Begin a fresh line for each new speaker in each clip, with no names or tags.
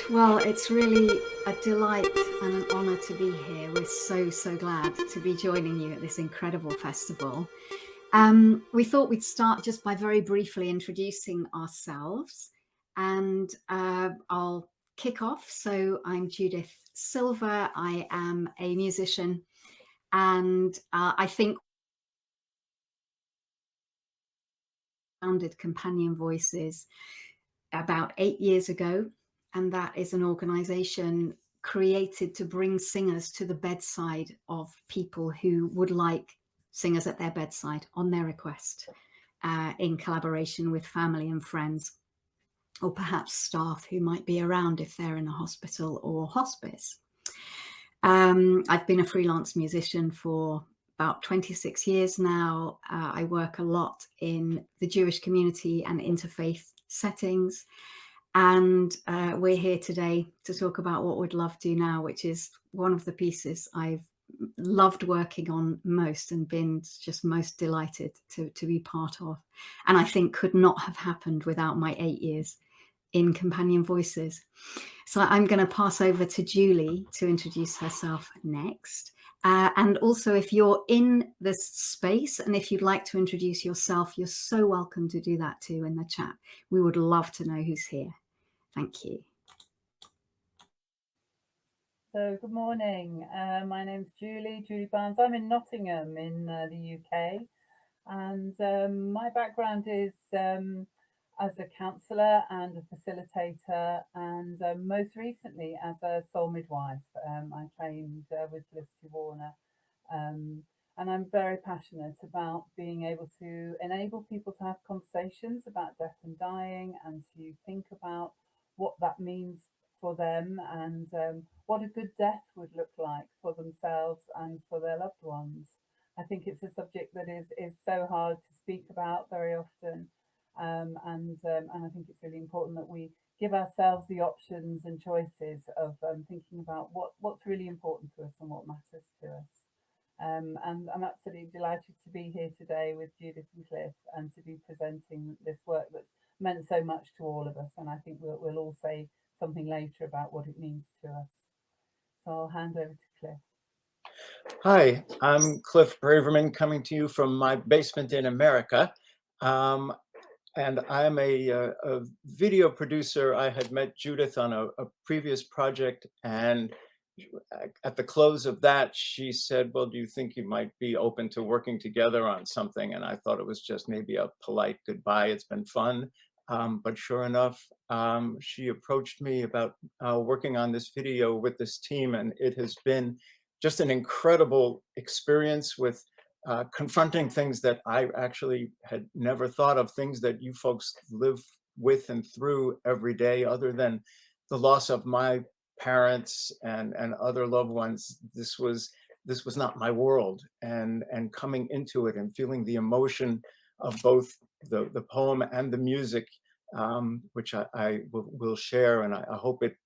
Well, it's really a delight and an honour to be here. We're so glad to be joining you at this incredible festival. We thought we'd start just by very briefly introducing ourselves, and I'll kick off. So I'm Judith Silver. I am a musician, and I think founded Companion Voices about 8 years ago, and that is an organisation created to bring singers to the bedside of people who would like singers at their bedside on their request, in collaboration with family and friends, or perhaps staff who might be around if they're in a hospital or hospice. I've been a freelance musician for about 26 years now. I work a lot in the Jewish community and interfaith settings. And we're here today to talk about what Would Love Do Now, which is one of the pieces I've loved working on most and been just most delighted to be part of. And I think could not have happened without my 8 years in Companion Voices. So I'm going to pass over to Julie to introduce herself next. And also, if you're in this space and if you'd like to introduce yourself, you're so welcome to do that too in the chat. We would love to know who's here. Thank you.
So good morning. My name's Julie Barnes. I'm in Nottingham in the UK, and my background is as a counsellor and a facilitator, and most recently as a soul midwife. I trained with Felicity Warner, and I'm very passionate about being able to enable people to have conversations about death and dying, and to think about what that means for them, and what a good death would look like for themselves and for their loved ones. I think it's a subject that is so hard to speak about very often, and I think it's really important that we give ourselves the options and choices of thinking about what's really important to us and what matters to us. And I'm absolutely delighted to be here today with Judith and Cliff, and to be presenting this work that's meant so much to all of us. And I think we'll all say something later about what it means to us. So I'll hand over to Cliff.
Hi, I'm Cliff Braverman, coming to you from my basement in America. And I'm a video producer. I had met Judith on a previous project, and at the close of that, she said, well, do you think you might be open to working together on something? And I thought it was just maybe a polite goodbye. It's been fun. But sure enough, she approached me about working on this video with this team, and it has been just an incredible experience with confronting things that I actually had never thought of, things that you folks live with and through every day, other than the loss of my parents and other loved ones. This was not my world, and coming into it and feeling the emotion of both the poem and the music, which I will share, and I hope it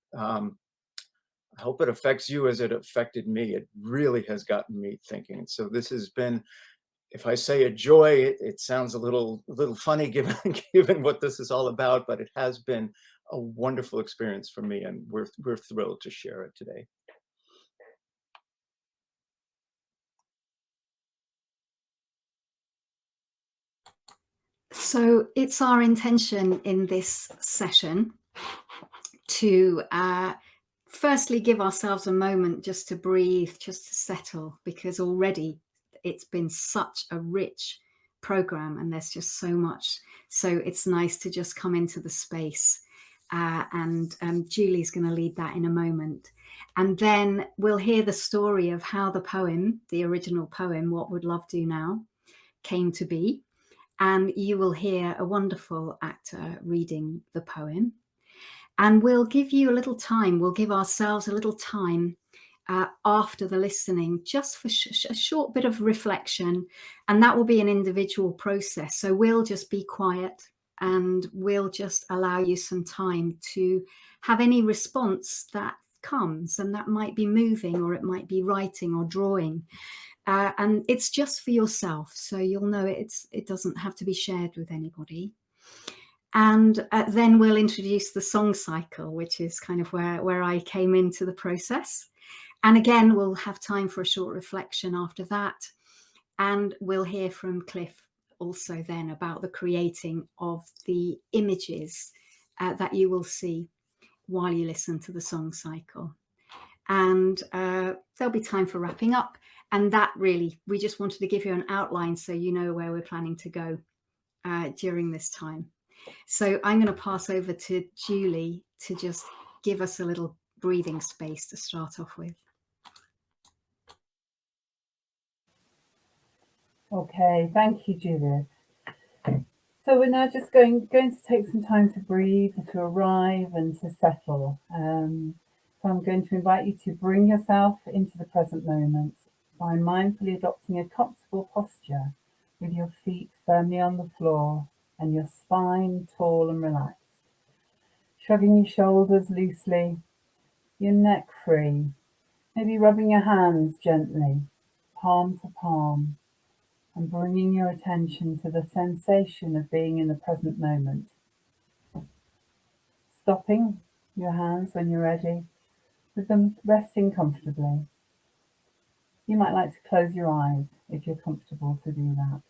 affects you as it affected me. It really has gotten me thinking. So this has been, if I say a joy, it sounds a little funny given what this is all about, but it has been a wonderful experience for me, and we're thrilled to share it today.
So it's our intention in this session to firstly give ourselves a moment just to breathe, just to settle, because already it's been such a rich program and there's just so much. So it's nice to just come into the space, and Julie's going to lead that in a moment. And then we'll hear the story of how the poem, the original poem, What Would Love Do Now, came to be. And you will hear a wonderful actor reading the poem. And we'll give you a little time, we'll give ourselves a little time after the listening, just for a short bit of reflection. And that will be an individual process. So we'll just be quiet and we'll just allow you some time to have any response that comes. And that might be moving, or it might be writing or drawing. And it's just for yourself. So you'll know it doesn't have to be shared with anybody. And then we'll introduce the song cycle, which is kind of where I came into the process. And again, we'll have time for a short reflection after that. And we'll hear from Cliff also then about the creating of the images that you will see while you listen to the song cycle. And there'll be time for wrapping up. And that really, we just wanted to give you an outline so you know where we're planning to go during this time. So I'm going to pass over to Julie to just give us a little breathing space to start off with.
Okay, thank you, Judith. So we're now just going to take some time to breathe, to arrive and to settle. So I'm going to invite you to bring yourself into the present moment by mindfully adopting a comfortable posture with your feet firmly on the floor and your spine tall and relaxed. Shrugging your shoulders loosely, your neck free, maybe rubbing your hands gently, palm to palm, and bringing your attention to the sensation of being in the present moment. Stopping your hands when you're ready, with them resting comfortably. You might like to close your eyes if you're comfortable to do that.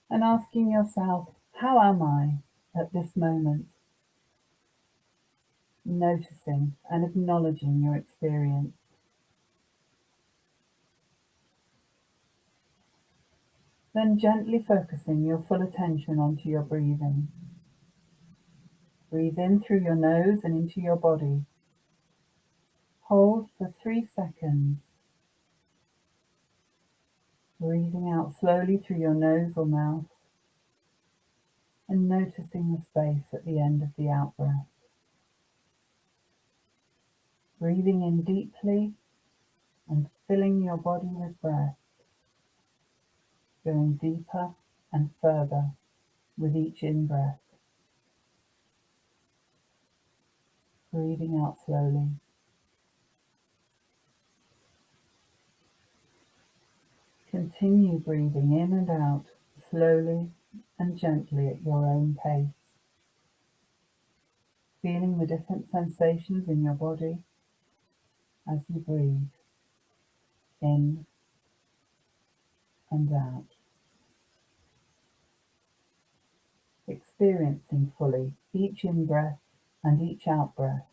And asking yourself, how am I at this moment? Noticing and acknowledging your experience. Then gently focusing your full attention onto your breathing. Breathe in through your nose and into your body. Hold for 3 seconds. Breathing out slowly through your nose or mouth. And noticing the space at the end of the out-breath. Breathing in deeply and filling your body with breath. Going deeper and further with each in-breath. Breathing out slowly. Continue breathing in and out slowly and gently at your own pace. Feeling the different sensations in your body as you breathe in and out. Experiencing fully each in-breath and each out-breath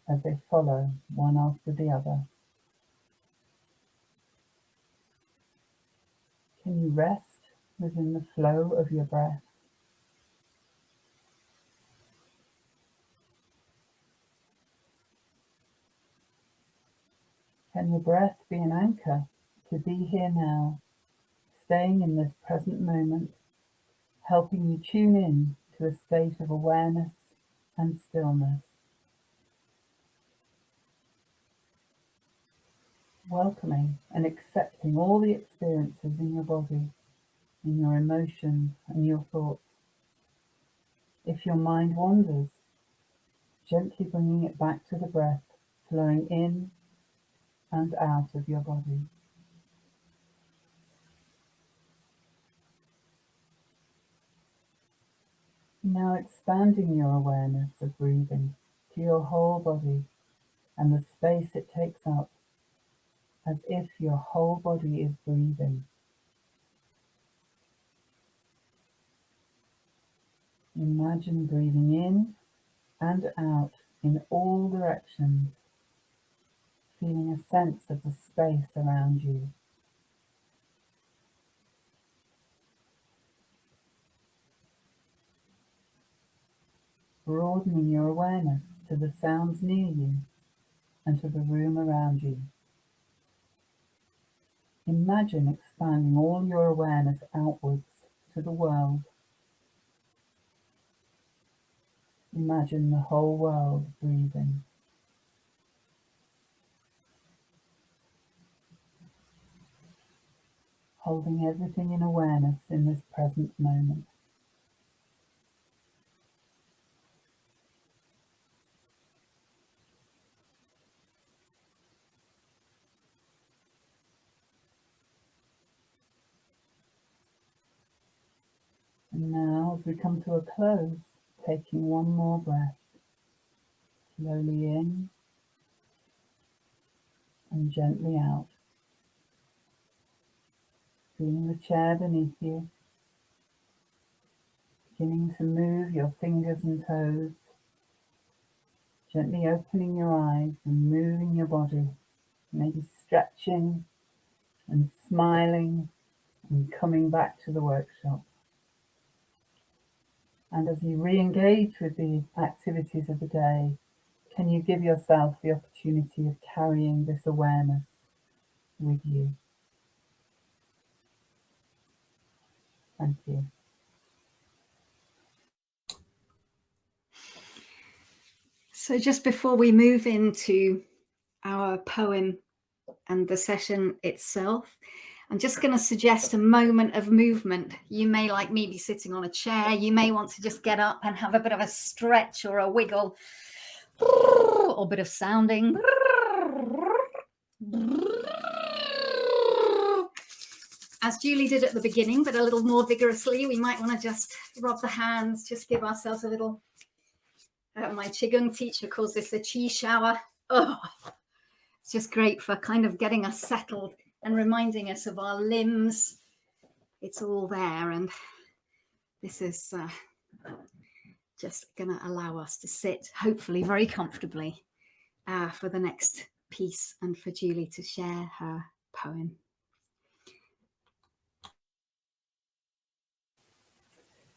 as they follow one after the other. Can you rest within the flow of your breath? Can your breath be an anchor to be here now, staying in this present moment, helping you tune in to a state of awareness and stillness? Welcoming and accepting all the experiences in your body, in your emotions and your thoughts. If your mind wanders, gently bringing it back to the breath, flowing in and out of your body. Now expanding your awareness of breathing to your whole body and the space it takes up, as if your whole body is breathing. Imagine breathing in and out in all directions, feeling a sense of the space around you. Broadening your awareness to the sounds near you and to the room around you. Imagine expanding all your awareness outwards to the world. Imagine the whole world breathing. Holding everything in awareness in this present moment. And now Now as we come to a close, taking one more breath, slowly in and gently out. Feeling the chair beneath you, beginning to move your fingers and toes, gently opening your eyes and moving your body, maybe stretching and smiling and coming back to the workshop. And as you re-engage with the activities of the day, can you give yourself the opportunity of carrying this awareness with you? Thank you.
So just before we move into our poem and the session itself, I'm just going to suggest a moment of movement. You may, like me, be sitting on a chair. You may want to just get up and have a bit of a stretch or a wiggle, or a bit of sounding. As Julie did at the beginning, but a little more vigorously. We might want to just rub the hands, just give ourselves a little. My Qigong teacher calls this a qi shower. Oh, it's just great for kind of getting us settled and reminding us of our limbs. It's all there, and this is just going to allow us to sit, hopefully very comfortably, for the next piece and for Julie to share her poem.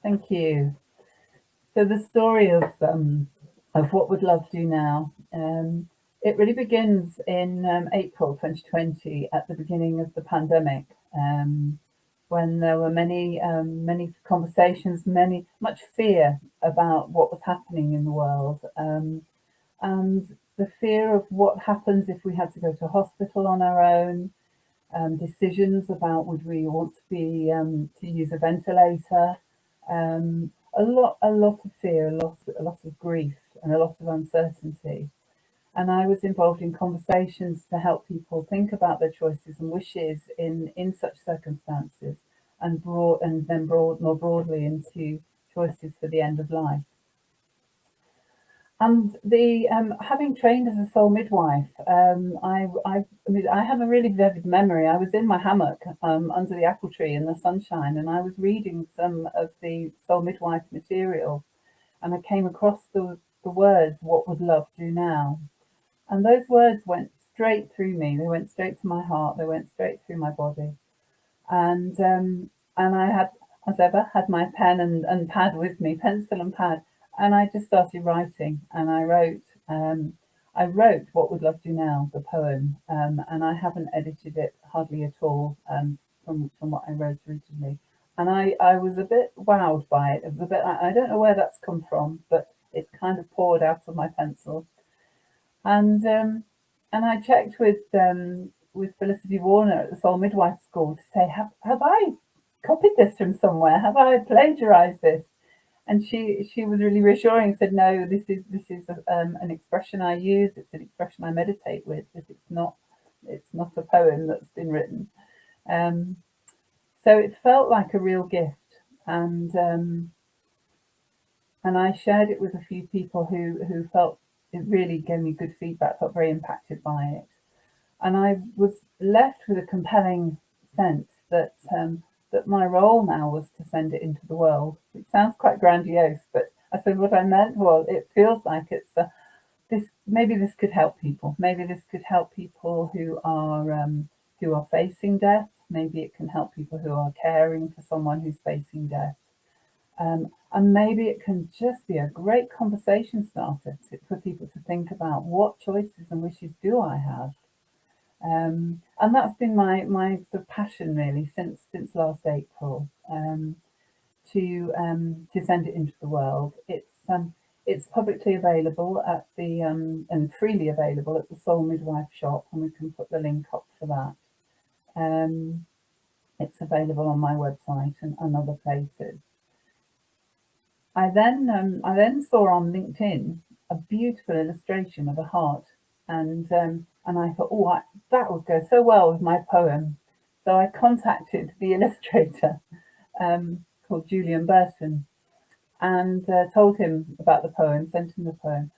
Thank you. So the story of What Would Love Do Now, it really begins in April 2020, at the beginning of the pandemic, when there were many conversations, much fear about what was happening in the world, and the fear of what happens if we had to go to hospital on our own, decisions about would we want to be to use a ventilator. A lot of fear, a lot of grief, and a lot of uncertainty. And I was involved in conversations to help people think about their choices and wishes in such circumstances, and more broadly into choices for the end of life. And the having trained as a soul midwife, I have a really vivid memory. I was in my hammock under the apple tree in the sunshine, and I was reading some of the soul midwife material, and I came across the words, "What would love do now?" And those words went straight through me. They went straight to my heart. They went straight through my body. And I had, as ever, had my pen and pad with me, pencil and pad. And I just started writing, and I wrote "What Would Love Do Now," the poem, and I haven't edited it hardly at all from what I wrote originally. And I was a bit wowed by it. It was a bit, I don't know where that's come from, but it kind of poured out of my pencil. And I checked with Felicity Warner at the Soul Midwife School to say, have I copied this from somewhere? Have I plagiarized this? And she was really reassuring and said, no, this is an expression I use. It's an expression I meditate with. But it's not a poem that's been written. So it felt like a real gift, and I shared it with a few people who felt it really gave me good feedback. Felt very impacted by it, and I was left with a compelling sense that that my role now was to send it into the world. It sounds quite grandiose, but I suppose what I meant was it feels like it's maybe this could help people. Maybe this could help people who are facing death. Maybe it can help people who are caring for someone who's facing death. And maybe it can just be a great conversation starter for people to think about what choices and wishes do I have. And that's been my sort of passion really since last April, to send it into the world. It's publicly available at the and freely available at the Soul Midwife shop, and we can put the link up for that. It's available on my website and other places. I then saw on LinkedIn a beautiful illustration of a heart, and I thought, that would go so well with my poem. So I contacted the illustrator called Julian Burton, and told him about the poem, sent him the poem.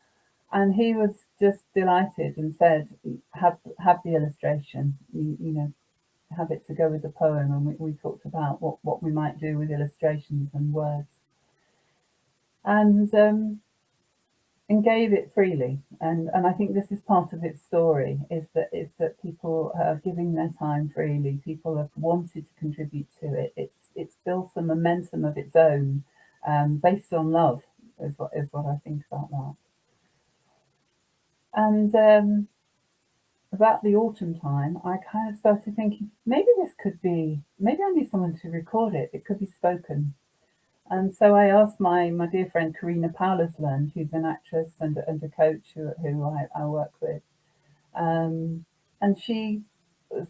And he was just delighted and said, have the illustration, you know, have it to go with the poem. And we talked about what we might do with illustrations and words. And gave it freely. And I think this is part of its story, is that people are giving their time freely. People have wanted to contribute to it. It's built a momentum of its own, based on love, is what I think about that. And about the autumn time, I kind of started thinking, maybe I need someone to record it. It could be spoken. And so I asked my dear friend Karina Paulusland, who's an actress and a coach who I work with. And she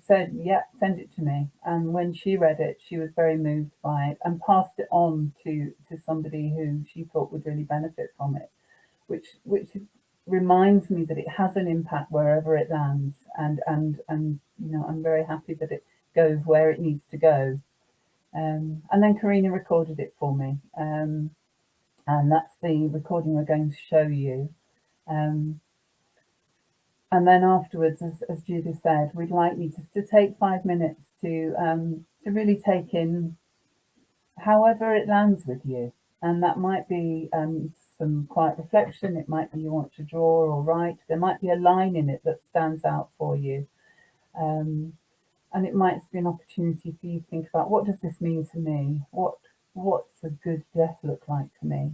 said, yeah, send it to me. And when she read it, she was very moved by it and passed it on to somebody who she thought would really benefit from it, which reminds me that it has an impact wherever it lands. And you know, I'm very happy that it goes where it needs to go. And then Karina recorded it for me, and that's the recording we're going to show you. And then afterwards, as Judith said, we'd like you just to take 5 minutes to really take in however it lands with you. And that might be some quiet reflection. It might be you want to draw or write. There might be a line in it that stands out for you. And it might be an opportunity for you to think about, what does this mean to me? What's a good death look like to me?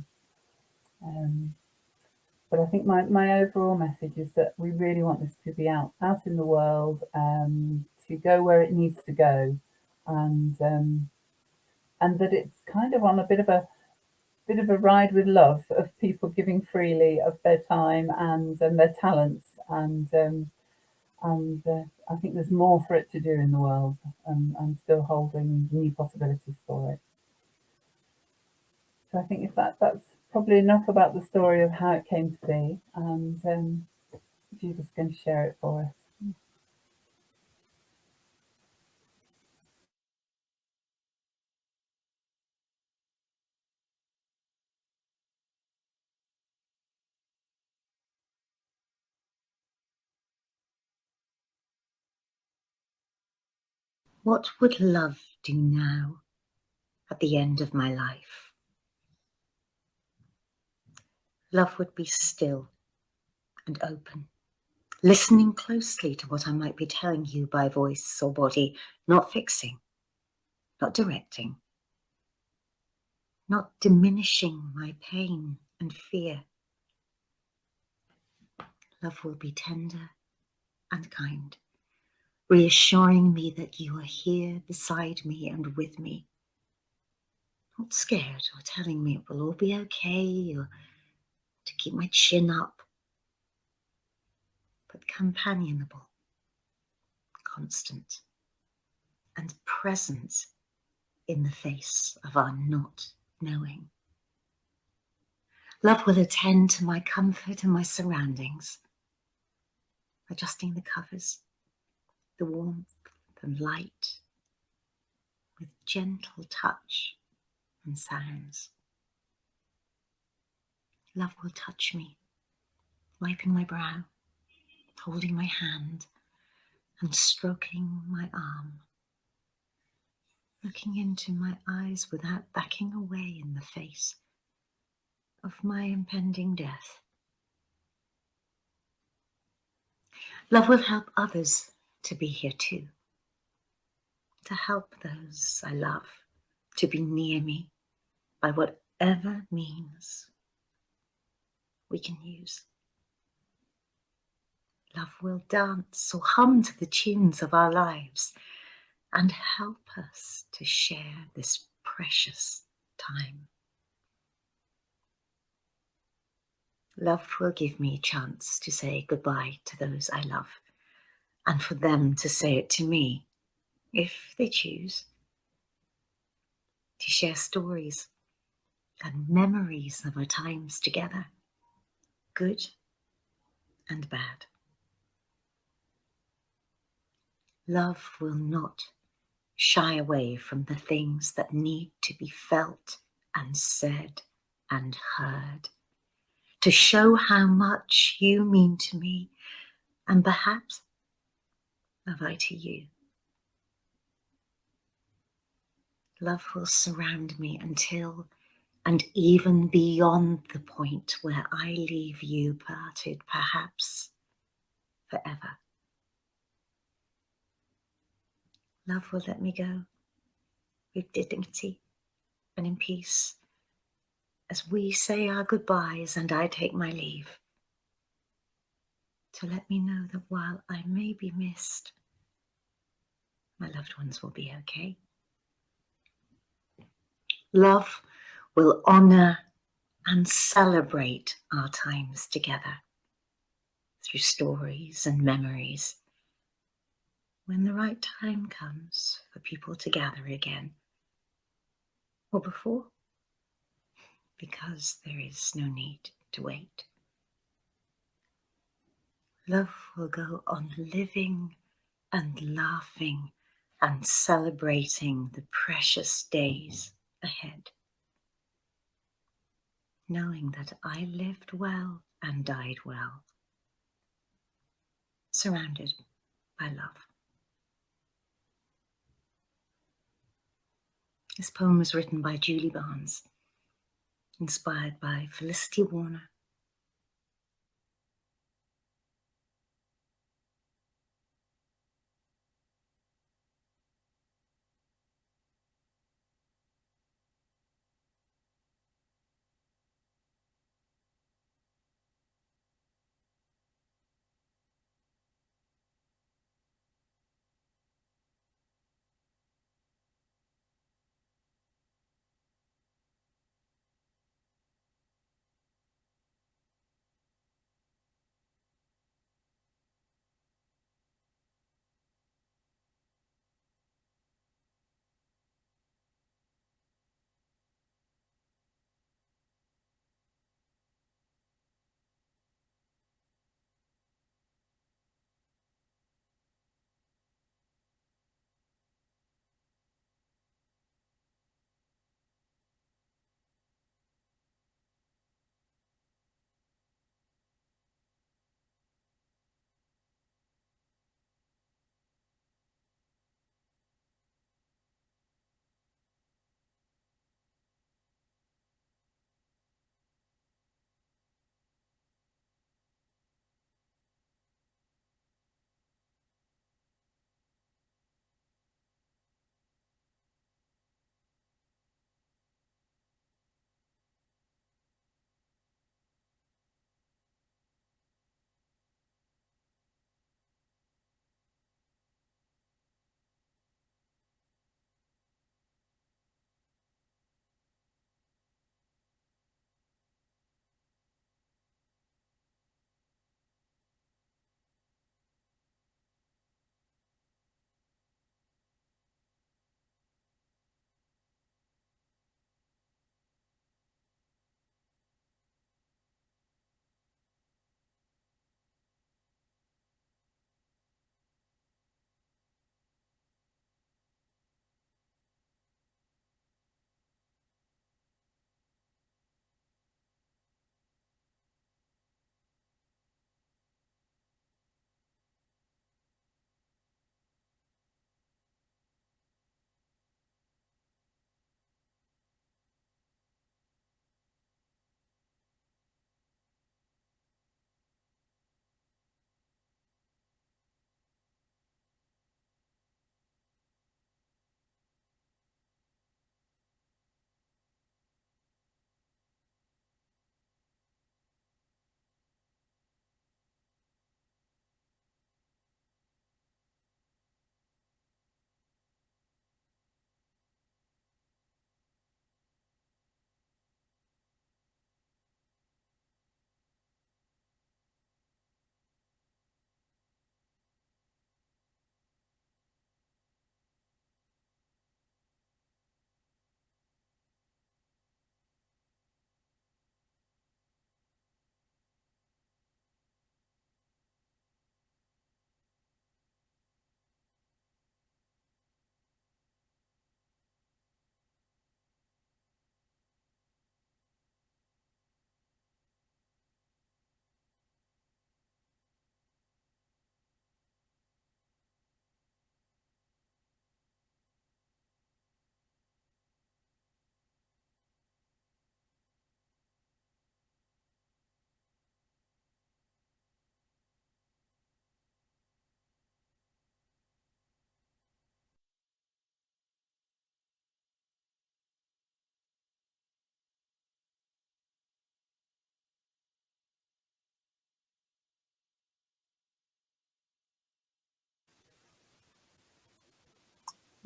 But I think my overall message is that we really want this to be out in the world, to go where it needs to go, and that it's kind of on a bit of a ride with love, of people giving freely of their time and their talents, and I think there's more for it to do in the world. I'm still holding new possibilities for it. So I think that's probably enough about the story of how it came to be. And Judith's going to share it for us.
What would love do now at the end of my life? Love would be still and open, listening closely to what I might be telling you by voice or body, not fixing, not directing, not diminishing my pain and fear. Love will be tender and kind, reassuring me that you are here beside me and with me, not scared or telling me it will all be okay or to keep my chin up, but companionable, constant, and present in the face of our not knowing. Love will attend to my comfort and my surroundings, adjusting the covers, the warmth and light, with gentle touch and sounds. Love will touch me, wiping my brow, holding my hand, and stroking my arm, looking into my eyes without backing away in the face of my impending death. Love will help others to be here too, to help those I love to be near me by whatever means we can use. Love will dance or hum to the tunes of our lives and help us to share this precious time. Love will give me a chance to say goodbye to those I love, and for them to say it to me, if they choose. To share stories and memories of our times together, good and bad. Love will not shy away from the things that need to be felt and said and heard, to show how much you mean to me, and perhaps love I to you. Love will surround me until and even beyond the point where I leave you parted, perhaps forever. Love will let me go with dignity and in peace as we say our goodbyes and I take my leave, to let me know that while I may be missed, my loved ones will be okay. Love will honor and celebrate our times together through stories and memories when the right time comes for people to gather again, or before, because there is no need to wait. Love will go on living and laughing and celebrating the precious days ahead, knowing that I lived well and died well, surrounded by love. This poem was written by Julie Barnes, inspired by Felicity Warner.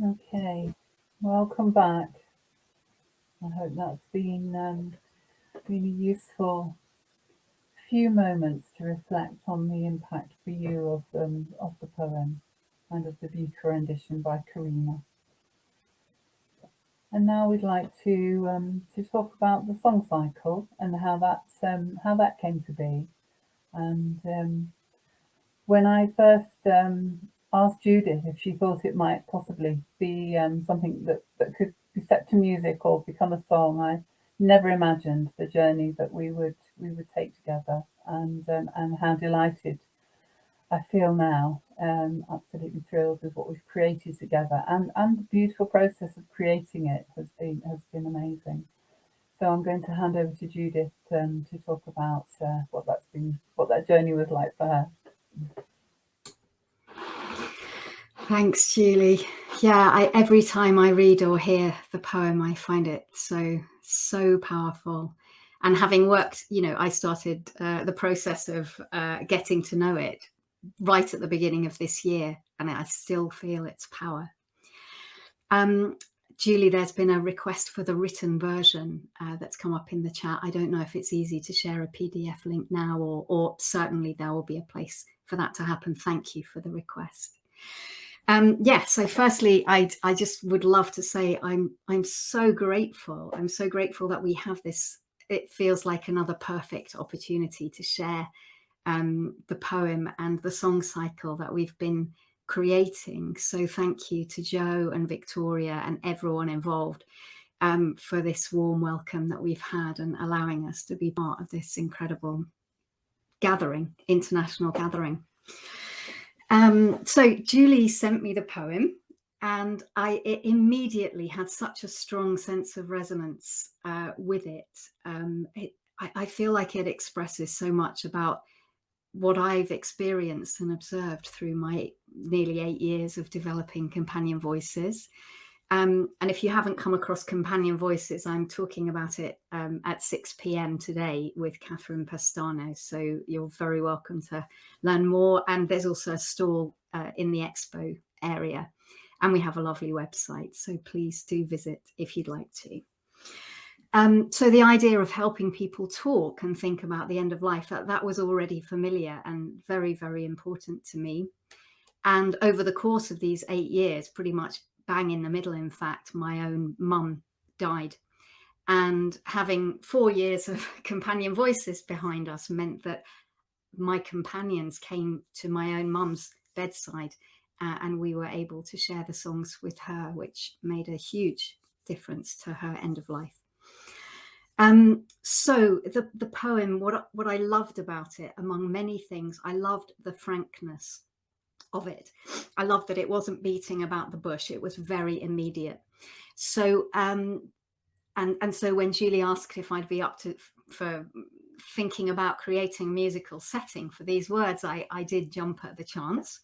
Okay, welcome back. I hope that's been a useful few moments to reflect on the impact for you of the poem and of the beautiful rendition by Karina. And now we'd like to talk about the song cycle and how that came to be. And when I first asked Judith if she thought it might possibly be something that could be set to music or become a song, I never imagined the journey that we would take together, and how delighted I feel now, absolutely thrilled with what we've created together, and the beautiful process of creating it has been amazing. So I'm going to hand over to Judith to talk about what that journey was like for her.
Thanks, Julie. Yeah, every time I read or hear the poem, I find it so powerful. And having worked, I started the process of getting to know it right at the beginning of this year, and I still feel its power. Julie, there's been a request for the written version that's come up in the chat. I don't know if it's easy to share a PDF link now, or certainly there will be a place for that to happen. Thank you for the request. So firstly, I just would love to say I'm so grateful. I'm so grateful that we have this. It feels like another perfect opportunity to share the poem and the song cycle that we've been creating. So thank you to Joe and Victoria and everyone involved for this warm welcome that we've had and allowing us to be part of this incredible gathering, international gathering. So Julie sent me the poem, and it immediately had such a strong sense of resonance with it. I feel like it expresses so much about what I've experienced and observed through my nearly 8 years of developing companion voices. And if you haven't come across Companion Voices, I'm talking about it at 6 p.m. today with Catherine Pastano. So you're very welcome to learn more. And there's also a stall in the expo area. And we have a lovely website. So please do visit if you'd like to. So the idea of helping people talk and think about the end of life, that was already familiar and very, very important to me. And over the course of these 8 years, pretty much bang in the middle, in fact, my own mum died. And having 4 years of companion voices behind us meant that my companions came to my own mum's bedside and we were able to share the songs with her, which made a huge difference to her end of life. So the poem, what I loved about it, among many things, I loved the frankness of it. I loved that it wasn't beating about the bush. It was very immediate. So and so when Julie asked if I'd be up for thinking about creating a musical setting for these words, I did jump at the chance.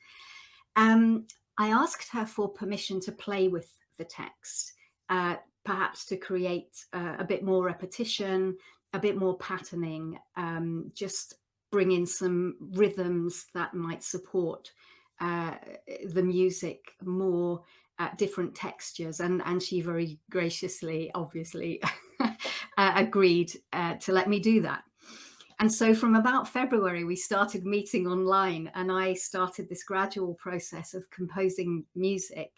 I asked her for permission to play with the text, perhaps to create a bit more repetition, a bit more patterning, just bring in some rhythms that might support the music more, different textures, and she very graciously, obviously, agreed to let me do that. And so from about February, we started meeting online, and I started this gradual process of composing music.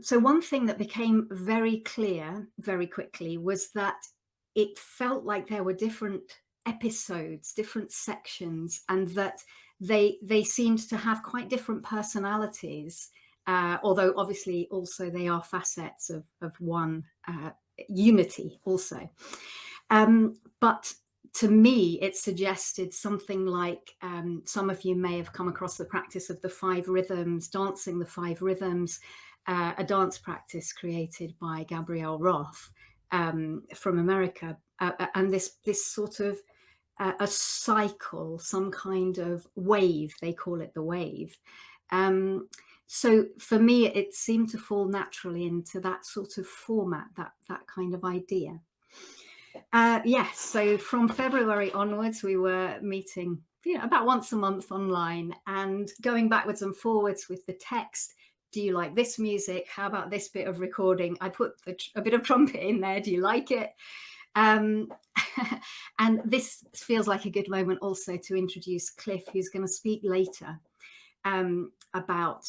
So one thing that became very clear very quickly was that it felt like there were different episodes, different sections, and that they seemed to have quite different personalities, although obviously also they are facets of one unity also. But to me, it suggested something like, some of you may have come across the practice of the 5 rhythms, dancing the 5 rhythms, a dance practice created by Gabrielle Roth from America, and this sort of a cycle, some kind of wave, they call it the wave. So for me, it seemed to fall naturally into that sort of format, that kind of idea. Yes, so from February onwards, we were meeting about once a month online and going backwards and forwards with the text, do you like this music? How about this bit of recording? I put a bit of trumpet in there. Do you like it? And this feels like a good moment also to introduce Cliff, who's going to speak later about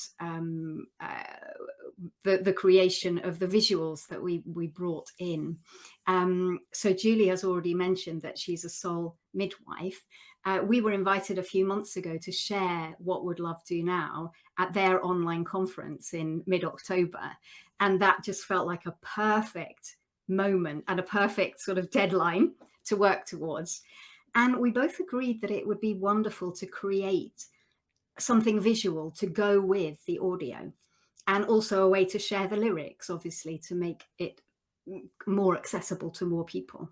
the creation of the visuals that we brought in. So Julie has already mentioned that she's a soul midwife. We were invited a few months ago to share What Would Love Do Now at their online conference in mid-October. And that just felt like a perfect moment and a perfect sort of deadline to work towards. And we both agreed that it would be wonderful to create something visual to go with the audio, and also a way to share the lyrics, obviously, to make it more accessible to more people.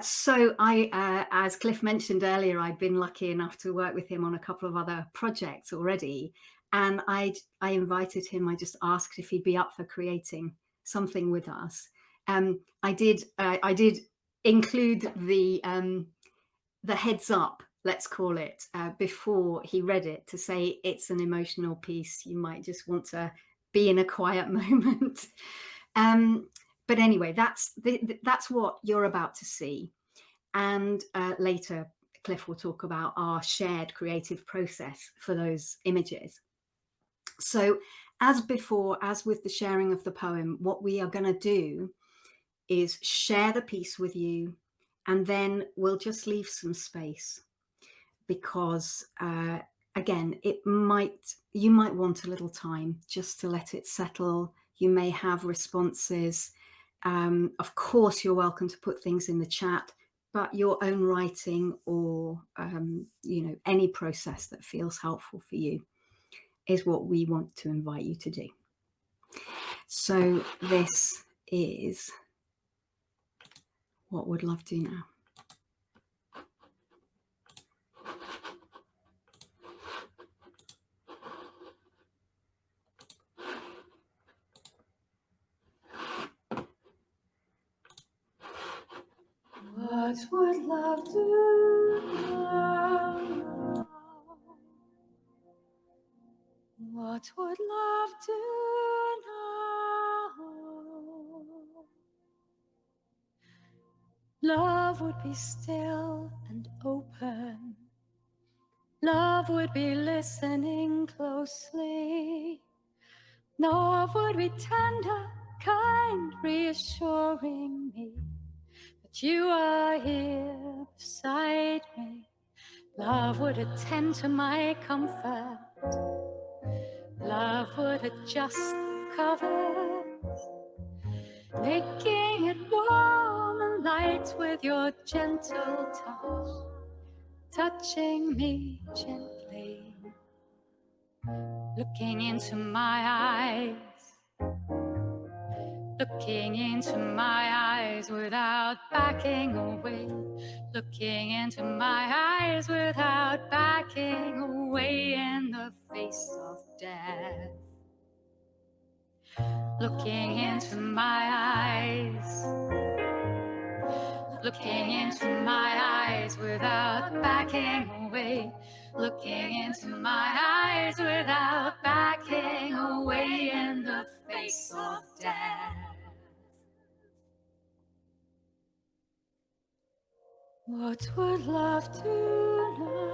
So I, as Cliff mentioned earlier, I'd been lucky enough to work with him on a couple of other projects already. And I invited him, I just asked if he'd be up for creating something with us. I did include the heads up, let's call it, before he read it, to say it's an emotional piece. You might just want to be in a quiet moment. But anyway, that's what you're about to see. And later, Cliff will talk about our shared creative process for those images. So as before, as with the sharing of the poem, what we are going to do is share the piece with you, and then we'll just leave some space, because again, you might want a little time just to let it settle. You may have responses. Of course, you're welcome to put things in the chat, but your own writing or any process that feels helpful for you is what we want to invite you to do. So this is What Would Love Do Now?
What would love do now? What would love do now? Love would be still and open. Love would be listening closely. Love would be tender, kind, reassuring me that you are here beside me. Love would attend to my comfort. Love would adjust the covers, making it warm and light with your gentle touch, touching me gently, looking into my eyes, looking into my eyes without backing away, looking into my eyes without backing away in the face of death. Looking into my eyes, looking into my eyes without backing away, looking into my eyes without backing away in the face of death. What would love do now?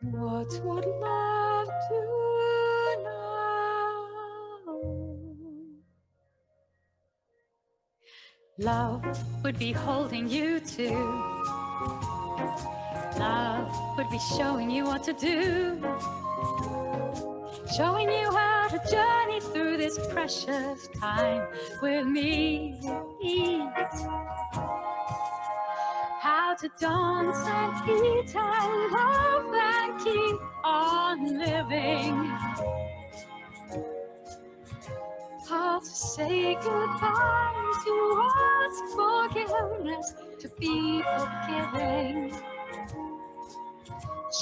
What would love do now? Love would be holding you too. Love would be showing you what to do, showing you how to journey through this precious time with me. How to dance and eat and love and keep on living. How to say goodbye, to ask forgiveness, to be forgiving.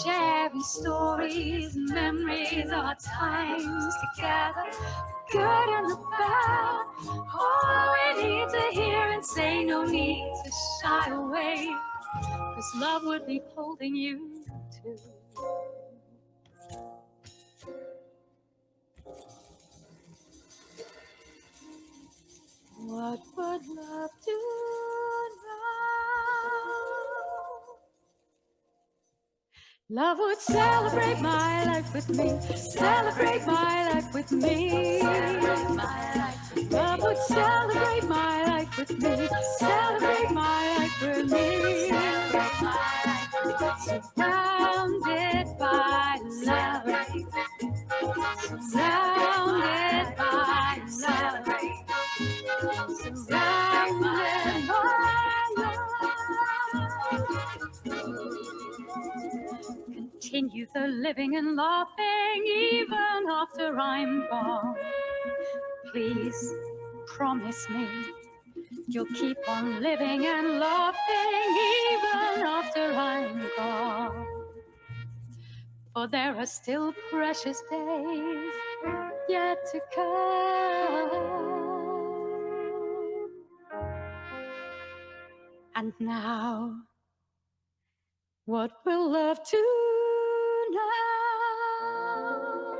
Sharing stories, memories of our times together, the good and the bad. All we need to hear and say, no need to shy away, 'cause love would be holding you too.
Love would celebrate my life with me, celebrate my life with me. Love would celebrate my life with me, celebrate my life with me. Surrounded by love, surrounded by love, surrounded by love. Continue the living and laughing even after I'm gone. Please promise me you'll keep on living and laughing even after I'm gone. For there are still precious days yet to come. And now, what will love do now?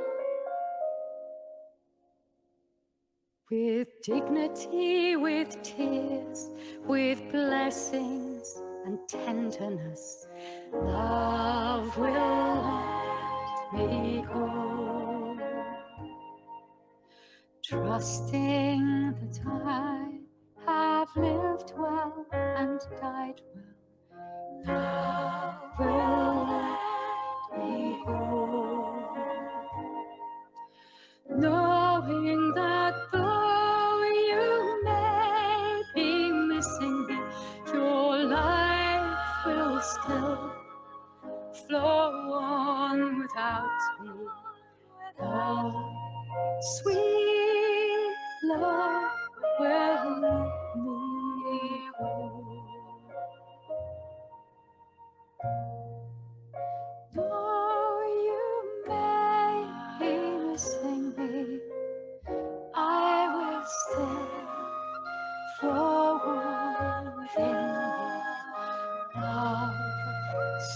With dignity, with tears, with blessings and tenderness, love will let me go. Trusting that I have lived well and died well, love will let me go. Knowing that though you may be missing me, your life will still flow on without me. Love, sweet love, will let me go. Though you may be missing me, I will still flow on within me. Love,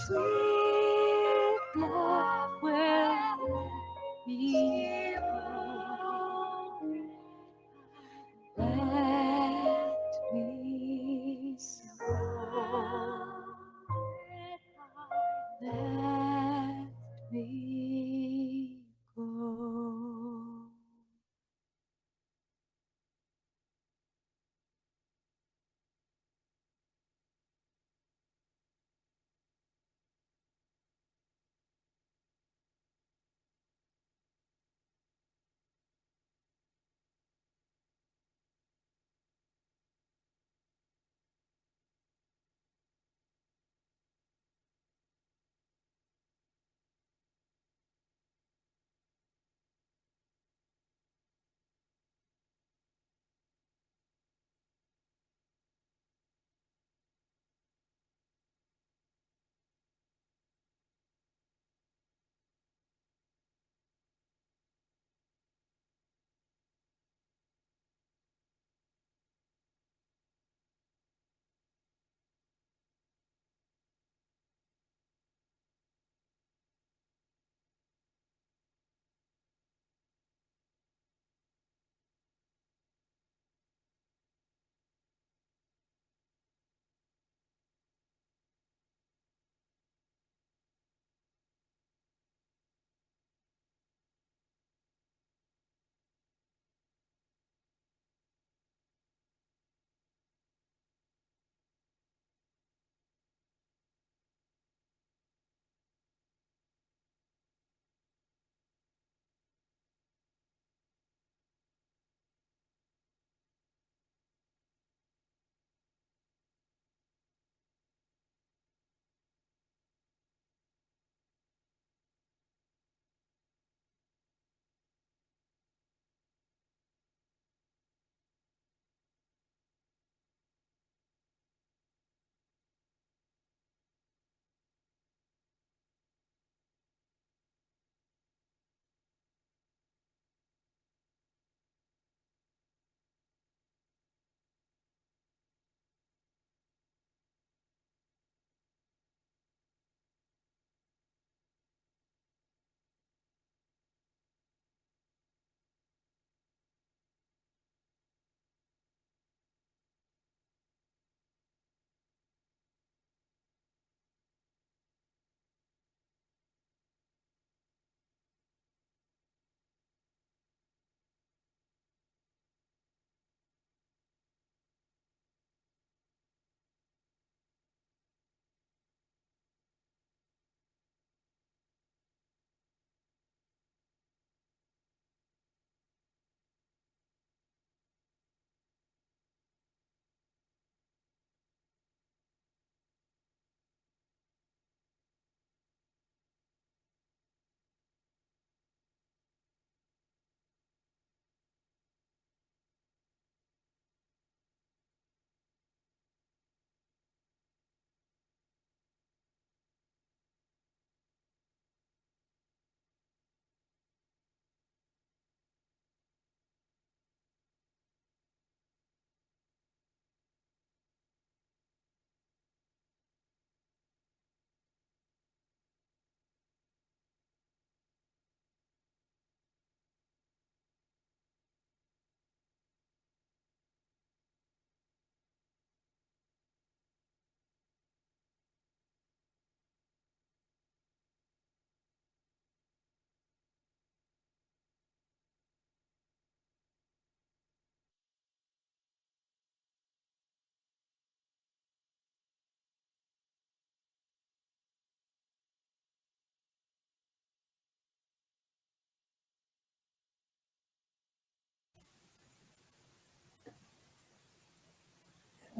sweet love, will let me go.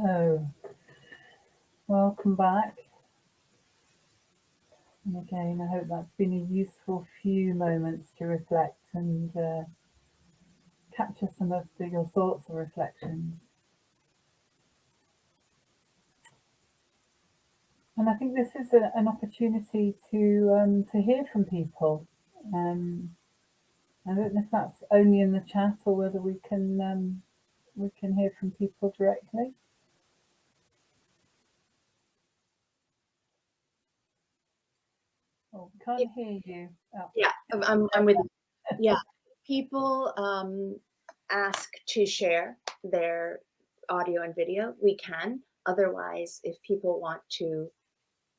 So, welcome back. And again, I hope that's been a useful few moments to reflect and capture some of your thoughts or reflections. And I think this is an opportunity to hear from people. I don't know if that's only in the chat or whether we can hear from people directly. Oh, can't hear you. Oh.
Yeah, I'm with you. Yeah, people ask to share their audio and video. We can. Otherwise, if people want to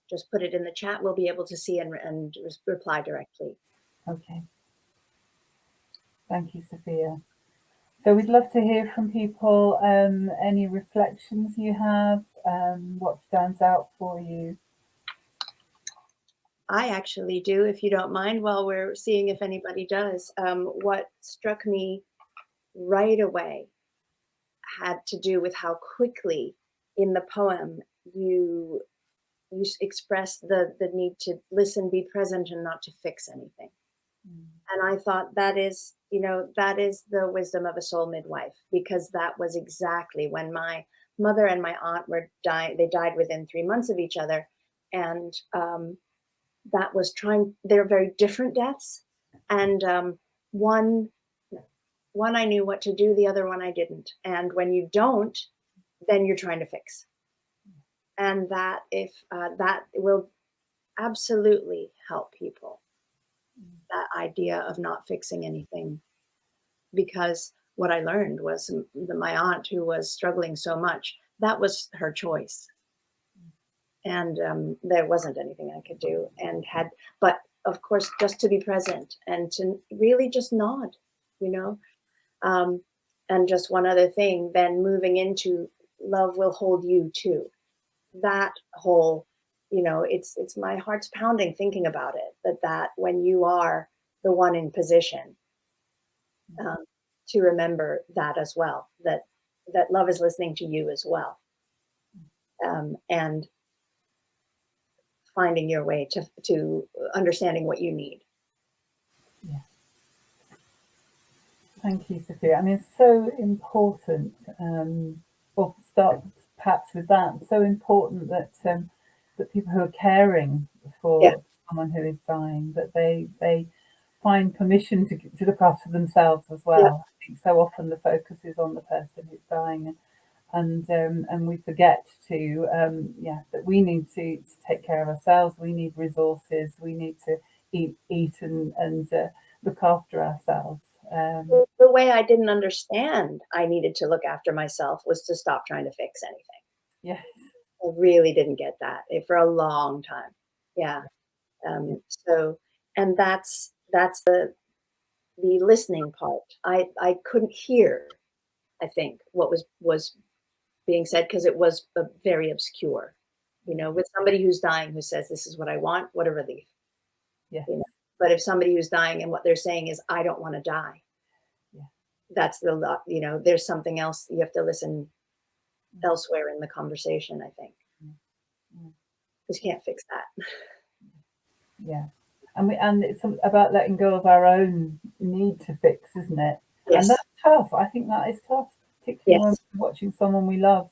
just put it in the chat, we'll be able to see and reply directly.
Okay. Thank you, Sophia. So we'd love to hear from people, any reflections you have, what stands out for you.
I actually do, if you don't mind, while we're seeing if anybody does. What struck me right away had to do with how quickly in the poem you express the need to listen, be present, and not to fix anything. And I thought that is the wisdom of a soul midwife, because that was exactly when my mother and my aunt were dying. They died within 3 months of each other. And that was they're very different deaths. And one I knew what to do, the other one I didn't. And when you don't, then you're trying to fix. And that that will absolutely help people. That idea of not fixing anything, because what I learned was my aunt, who was struggling so much, that was her choice, and there wasn't anything I could do, but of course, just to be present and to really just nod, and just one other thing, then moving into love will hold you too. That whole, it's my heart's pounding thinking about it, that when you are the one in position, to remember that as well, that love is listening to you as well, and finding your way to understanding what you need.
Yeah. Thank you, Sophia. I mean, it's so important. We'll start perhaps with that. So important that that people who are caring for someone who is dying, that they find permission to look after themselves as well.
Yeah.
I think so often the focus is on the person who's dying, and we forget to that we need to take care of ourselves. We need resources. We need to eat and look after ourselves.
The way I didn't understand I needed to look after myself was to stop trying to fix anything.
Yes.
I really didn't get that for a long time. Yeah. So, and that's the listening part. I couldn't hear, I think, what was being said, because it was very obscure. With somebody who's dying who says, "This is what I want," what a relief.
Yes.
But if somebody who's dying and what they're saying is, "I don't want to die," that's there's something else. You have to listen elsewhere in the conversation, I think, because you can't fix that.
Yeah. And it's about letting go of our own need to fix, isn't it?
Yes.
And that's tough. I think that is tough, particularly when we're watching someone we love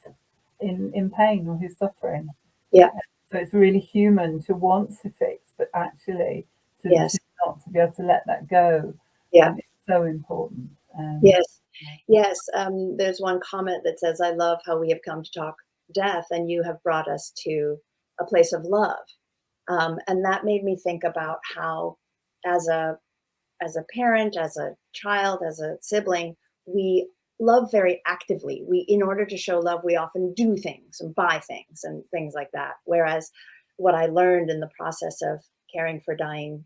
in pain or who's suffering.
Yeah.
So it's really human to want to fix, but actually to not to be able to let that go.
Yeah.
It's so important.
Yes. There's one comment that says, "I love how we have come to talk death, and you have brought us to a place of love." And that made me think about how, as a parent, as a child, as a sibling, we love very actively. In order to show love, we often do things and buy things and things like that. Whereas what I learned in the process of caring for dying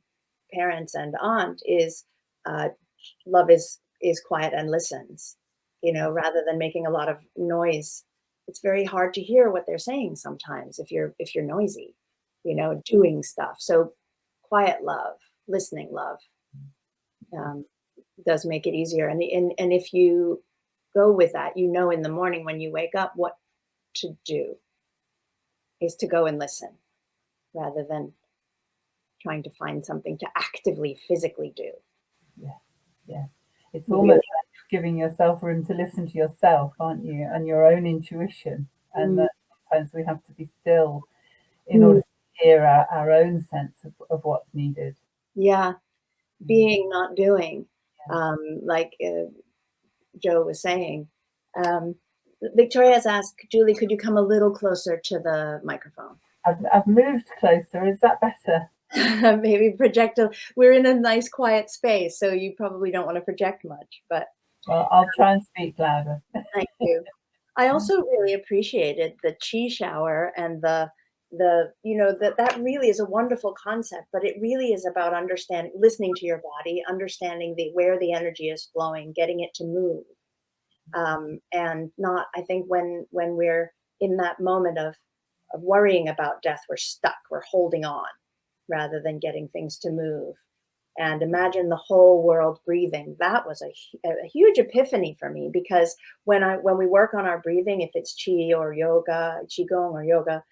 parents and aunt is love is quiet and listens, rather than making a lot of noise. It's very hard to hear what they're saying sometimes if you're noisy, doing stuff. So quiet love, listening love, does make it easier. And if you go with that, in the morning when you wake up, what to do is to go and listen rather than trying to find something to actively, physically do.
Yeah. It's almost like giving yourself room to listen to yourself, aren't you? And your own intuition. And that sometimes we have to be still in order to hear our own sense of what's needed.
Yeah. Being, not doing. Like Joe was saying. Victoria has asked, Julie, could you come a little closer to the microphone?
I've moved closer. Is that better?
Maybe project we're in a nice quiet space, so you probably don't want to project much, but
well, I'll try and speak louder.
Thank you. I also really appreciated the chi shower and the that really is a wonderful concept, but it really is about listening to your body, understanding where the energy is flowing, getting it to move. And not, I think when we're in that moment of worrying about death, we're stuck, we're holding on rather than getting things to move. And imagine the whole world breathing. That was a huge epiphany for me, because when we work on our breathing, if it's qi or yoga, qigong or yoga,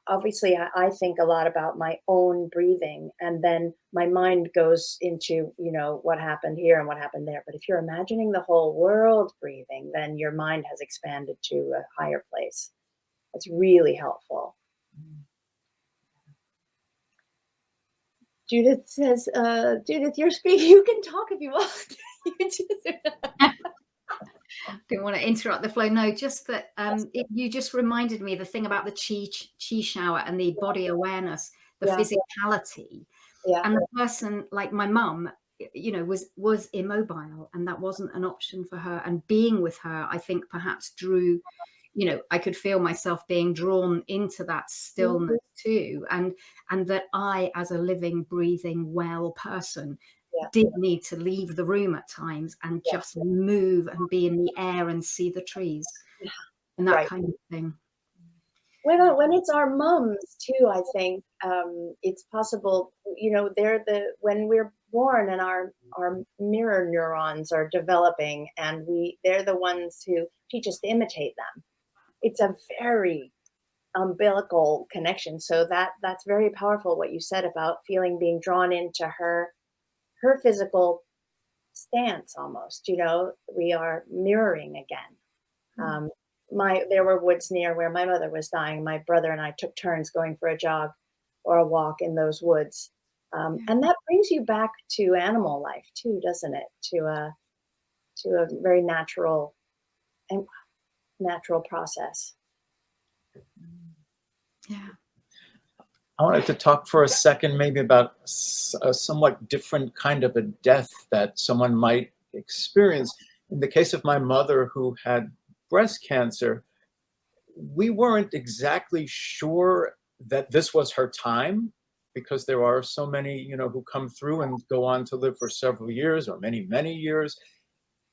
obviously I think a lot about my own breathing, and then my mind goes into, what happened here and what happened there. But if you're imagining the whole world breathing, then your mind has expanded to a higher place. It's really helpful. Judith says, Judith, you're speaking. You can talk if you want.
Didn't want to interrupt the flow. No, just that you just reminded me the thing about the chi shower and the body awareness, the physicality.
Yeah.
And the person, like my mum, was immobile, and that wasn't an option for her. And being with her, I think perhaps drew, I could feel myself being drawn into that stillness too. And that I, as a living, breathing, well person, did need to leave the room at times and just move and be in the air and see the trees and that kind of thing.
When it's our mums too, I think it's possible, when we're born and our mirror neurons are developing, and they're the ones who teach us to imitate them. It's a very umbilical connection. So that's very powerful, what you said about being drawn into her physical stance almost. We are mirroring again. There were woods near where my mother was dying. My brother and I took turns going for a jog or a walk in those woods. And that brings you back to animal life too, doesn't it? To a very natural process.
Yeah.
I wanted to talk for a second maybe about a somewhat different kind of a death that someone might experience. In the case of my mother, who had breast cancer, we weren't exactly sure that this was her time, because there are so many, who come through and go on to live for several years or many, many years.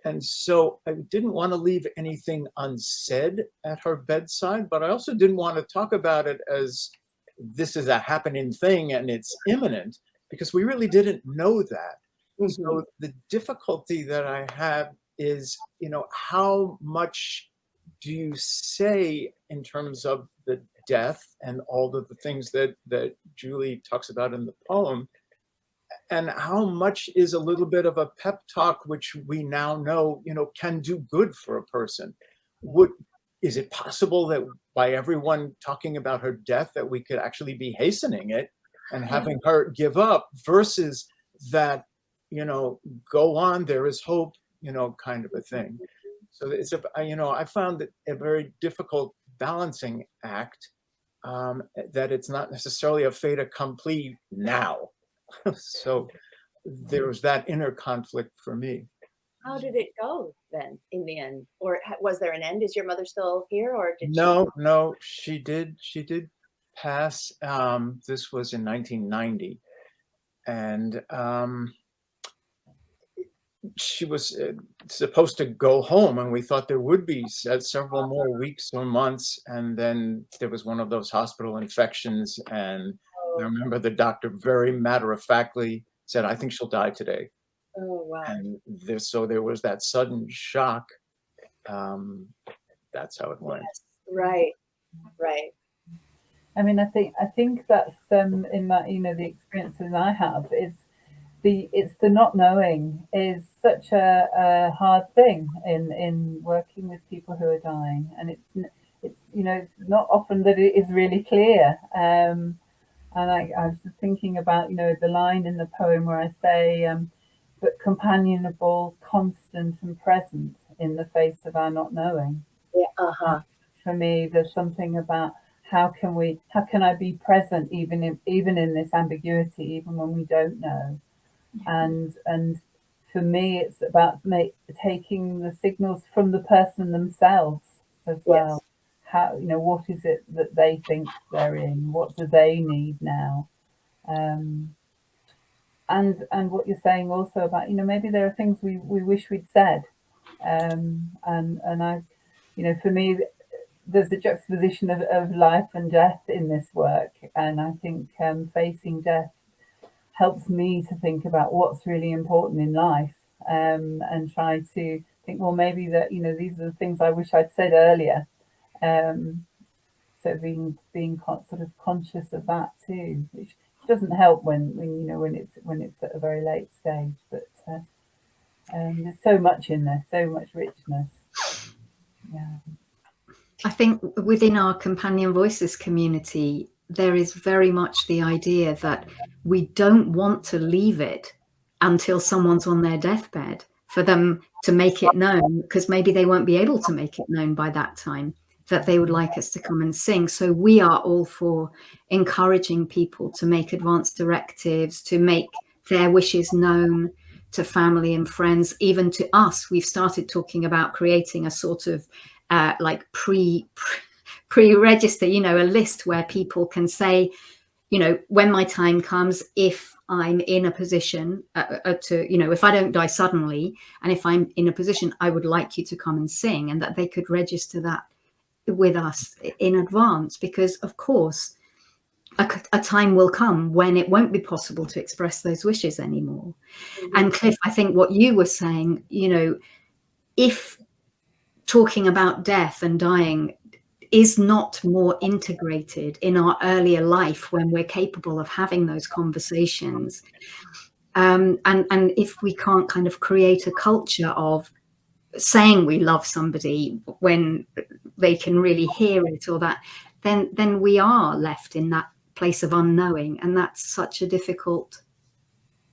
And so I didn't want to leave anything unsaid at her bedside, but I also didn't want to talk about it as this is a happening thing and it's imminent, because we really didn't know that. So the difficulty that I have is, how much do you say in terms of the death and all of the things that Julie talks about in the poem, and how much is a little bit of a pep talk, which we now know, can do good for a person? Is it possible that by everyone talking about her death that we could actually be hastening it and having her give up, versus that, go on, there is hope, kind of a thing? So it's I found it a very difficult balancing act, that it's not necessarily a fait accompli now. So there was that inner conflict for me.
How did it go then in the end? Or was there an end? Is your mother still here, or did
No, she did pass. This was in 1990. And she was supposed to go home, and we thought there would be several more weeks or months. And then there was one of those hospital infections. And I remember the doctor very matter-of-factly said, "I think she'll die today."
Oh, wow.
And so there was that sudden shock. That's how it went.
Right. Right.
I mean, I think that's in my, the experiences I have, it's the not knowing is such a hard thing in working with people who are dying, and it's not often that it is really clear. And I was just thinking about the line in the poem where I say, but companionable, constant, and present in the face of our not knowing.
Yeah.
For me, there's something about how can I be present even in this ambiguity, even when we don't know. And for me, it's about taking the signals from the person themselves as well. Yes. How what is it that they think they're in? What do they need now? And what you're saying also about maybe there are things we wish we'd said. And I for me, there's a juxtaposition of life and death in this work, and I think facing death helps me to think about what's really important in life, and try to think, well, maybe that these are the things I wish I'd said earlier. So being sort of conscious of that too, which doesn't help when it's at a very late stage. But there's so much in there, so much richness. Yeah.
I think within our Companion Voices community, there is very much the idea that we don't want to leave it until someone's on their deathbed for them to make it known, because maybe they won't be able to make it known by that time that they would like us to come and sing. So we are all for encouraging people to make advance directives, to make their wishes known to family and friends, even to us. We've started talking about creating a sort of like pre-register, a list where people can say, when my time comes, if I'm in a position to, if I don't die suddenly, and if I'm in a position, I would like you to come and sing, and that they could register that with us in advance, because of course a time will come when it won't be possible to express those wishes anymore. Mm-hmm. And Cliff, I think what you were saying, if talking about death and dying is not more integrated in our earlier life when we're capable of having those conversations, and if we can't kind of create a culture of saying we love somebody when they can really hear it, or that, then we are left in that place of unknowing, and that's such a difficult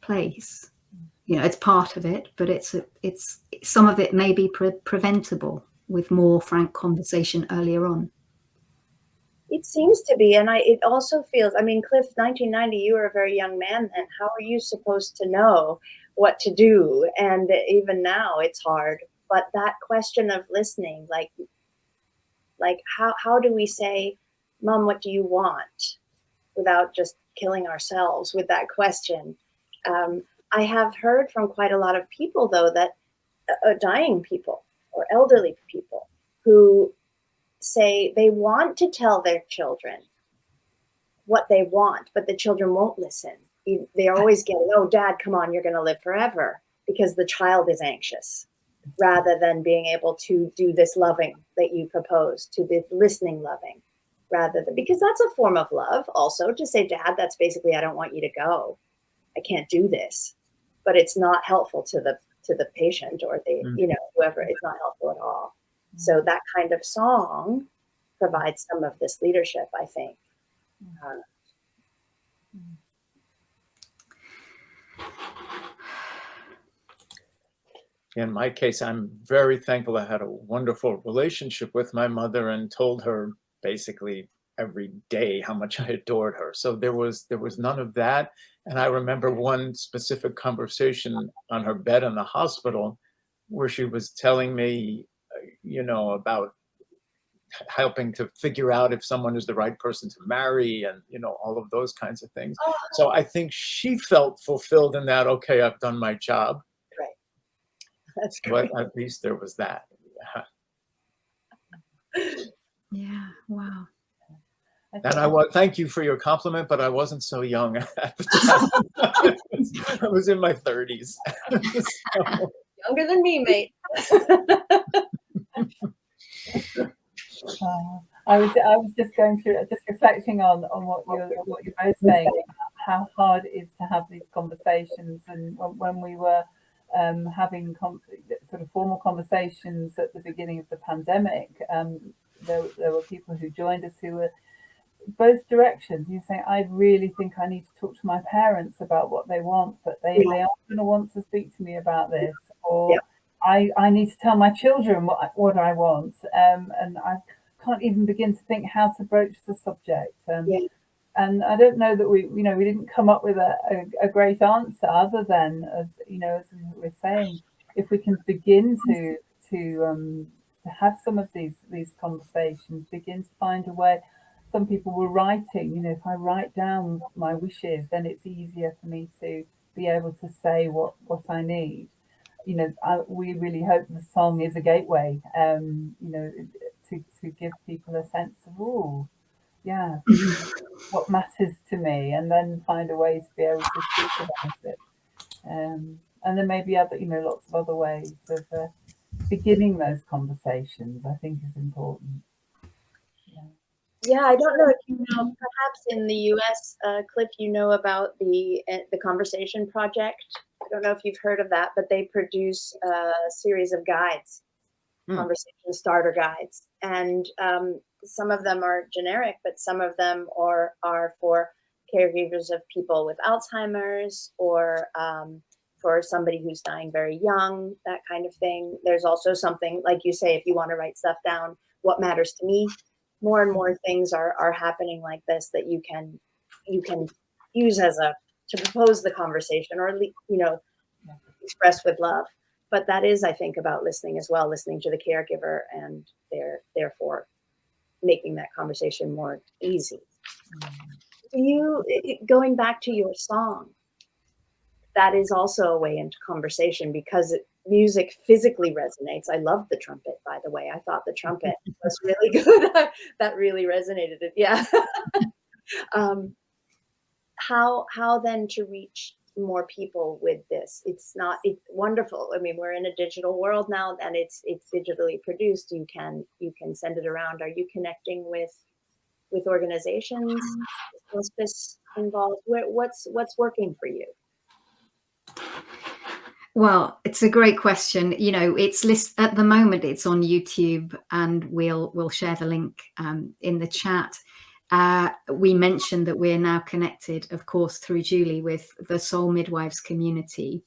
place. It's part of it, but it's some of it may be preventable with more frank conversation earlier on.
It seems to be, and it also feels, Cliff, 1990, you were a very young man then. How are you supposed to know what to do? And even now it's hard. But that question of listening, like how do we say, Mom, what do you want? Without just killing ourselves with that question. I have heard from quite a lot of people, though, that dying people or elderly people who say they want to tell their children what they want, but the children won't listen. They always get, oh, Dad, come on, you're going to live forever, because the child is anxious, rather than being able to do this loving that you propose, to this listening loving, rather than, because that's a form of love also, to say, Dad, that's basically, I don't want you to go. I can't do this. But it's not helpful to the patient or the, whoever. It's not helpful at all. So that kind of song provides some of this leadership, I think.
In my case, I'm very thankful. I had a wonderful relationship with my mother and told her basically every day how much I adored her. So there was none of that. And I remember one specific conversation on her bed in the hospital where she was telling me, about helping to figure out if someone is the right person to marry, and all of those kinds of things. Oh. So I think she felt fulfilled in that, okay, I've done my job.
Right. That's great.
But at least there was that.
Yeah. Wow.
And thank you for your compliment, but I wasn't so young at the time. I was in my 30s.
So. Younger than me, mate.
I was just going through, just reflecting on what you're both saying, how hard it is to have these conversations. And when we were having sort of formal conversations at the beginning of the pandemic, there were people who joined us who were both directions. You say, I really think I need to talk to my parents about what they want, but they aren't going to want to speak to me about this, or I need to tell my children what I want, and I can't even begin to think how to broach the subject. And I don't know that we didn't come up with a great answer, other than, as we're saying, if we can begin to have some of these conversations, begin to find a way. Some people were writing, if I write down my wishes, then it's easier for me to be able to say what I need. We really hope the song is a gateway, to give people a sense of, what matters to me, and then find a way to be able to speak about it. And there may be other, lots of other ways of beginning those conversations, I think, is important.
Yeah, I don't know if you know, perhaps in the US, Cliff, about the Conversation Project. I don't know if you've heard of that, but they produce a series of guides, conversation starter guides. And some of them are generic, but some of them are for caregivers of people with Alzheimer's, or for somebody who's dying very young, that kind of thing. There's also something, like you say, if you want to write stuff down, what matters to me. More and more things are happening like this that you can use to propose the conversation, or express with love. But that is, I think, about listening as well, listening to the caregiver, and therefore making that conversation more easy. Going back to your song, that is also a way into conversation, because music physically resonates. I love the trumpet, by the way. I thought the trumpet was really good. That really resonated. Yeah. How then to reach more people with this? It's wonderful. I mean, we're in a digital world now, and it's digitally produced. You can send it around. Are you connecting with organizations? Is hospice involved? What's working for you?
Well, it's a great question. It's at the moment, it's on YouTube, and we'll share the link in the chat. We mentioned that we're now connected, of course, through Julie, with the Soul MIdwives community,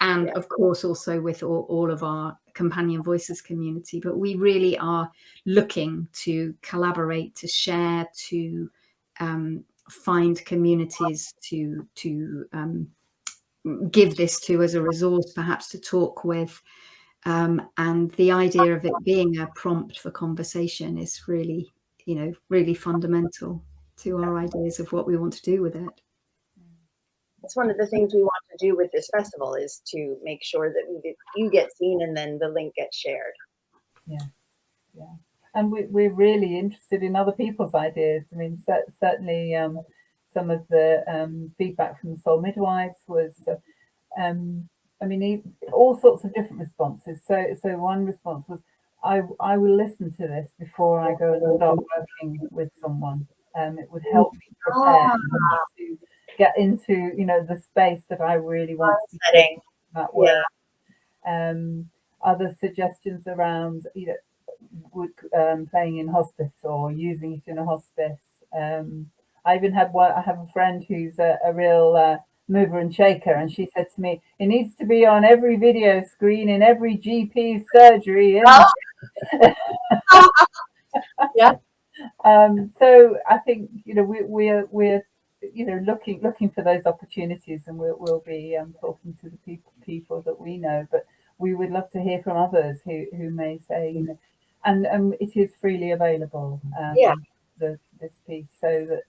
and of course also with all of our Companion Voices community. But we really are looking to collaborate, to share, to find communities to give this to as a resource, perhaps to talk with. And the idea of it being a prompt for conversation is really, really fundamental to our ideas of what we want to do with it.
It's one of the things we want to do with this festival, is to make sure that you get seen, and then the link gets shared. Yeah.
And we're really interested in other people's ideas. I mean, certainly some of the feedback from the Soul MIdwives was, all sorts of different responses. So one response was, I will listen to this before I go and start working with someone. It would help me prepare to get into, the space that I really want to be in that work. Other suggestions around, playing in hospice or using it in a hospice. I even had I have a friend who's a real mover and shaker, and she said to me, it needs to be on every video screen in every GP surgery.
Yeah.
So I think we're looking for those opportunities, and we'll be talking to the people that we know. But we would love to hear from others who may say, and it is freely available. This piece, so that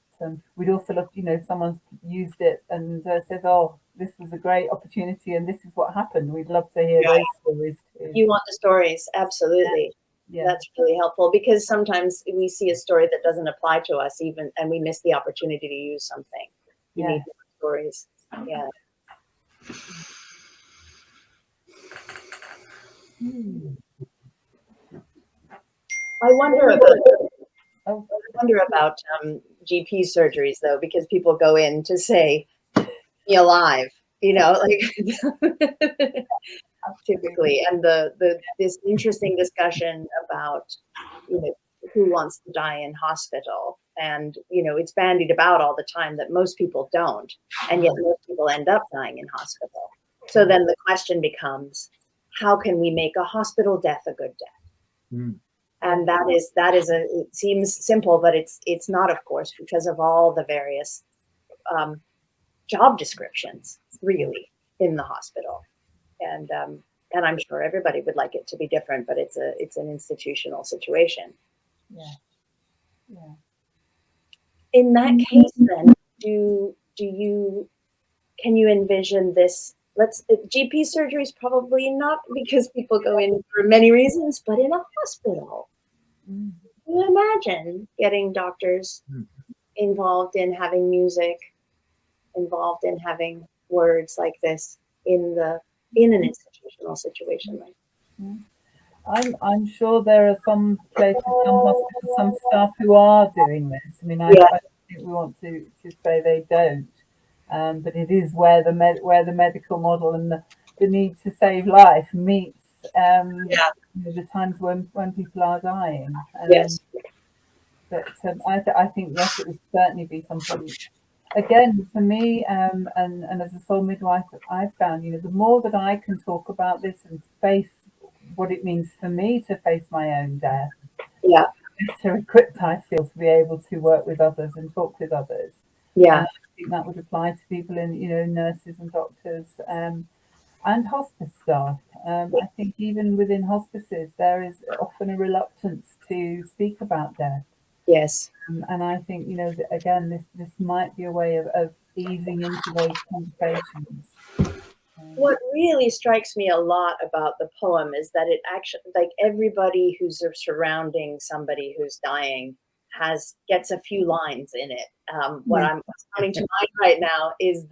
we'd also love, if someone's used it and says, oh, this was a great opportunity and this is what happened. We'd love to hear those stories too.
You want the stories, absolutely. Yeah. That's really helpful, because sometimes we see a story that doesn't apply to us even, and we miss the opportunity to use something. You need stories. Yeah. I wonder about.
Oh,
I wonder about GP surgeries though, because people go in to say, "Be alive," you know, like typically, and this interesting discussion about, you know, who wants to die in hospital, and you know, it's bandied about all the time that most people don't, and yet most people end up dying in hospital. So then the question becomes, how can we make a hospital death a good death?
Mm.
And it seems simple, but it's not, of course, because of all the various job descriptions really in the hospital. And I'm sure everybody would like it to be different, but it's an institutional situation.
yeah, yeah.
In that case, then, can you envision this? GP surgery is probably not, because people go in for many reasons, but in a hospital.
Mm.
Can you imagine getting doctors involved in having music, involved in having words like this in an institutional situation like that?
I'm sure there are some places, some hospitals, some staff who are doing this. I mean, I
Yeah.
don't think we want to say they don't, but it is where the medical model and the need to save life meets you know, the times when people are dying.
Yes.
But I think yes, it would certainly be something. Again, for me, and as a soul midwife, I've found, you know, the more that I can talk about this and face what it means for me to face my own death,
Yeah.
the better equipped I feel to be able to work with others and talk with others.
Yeah.
And I think that would apply to people in, you know, nurses and doctors, and hospice staff. I think even within hospices, there is often a reluctance to speak about death.
Yes.
And I think, you know, again, this might be a way of easing into those conversations.
What really strikes me a lot about the poem is that it actually, like, everybody who's surrounding somebody who's dying gets a few lines in it. What's coming to mind right now is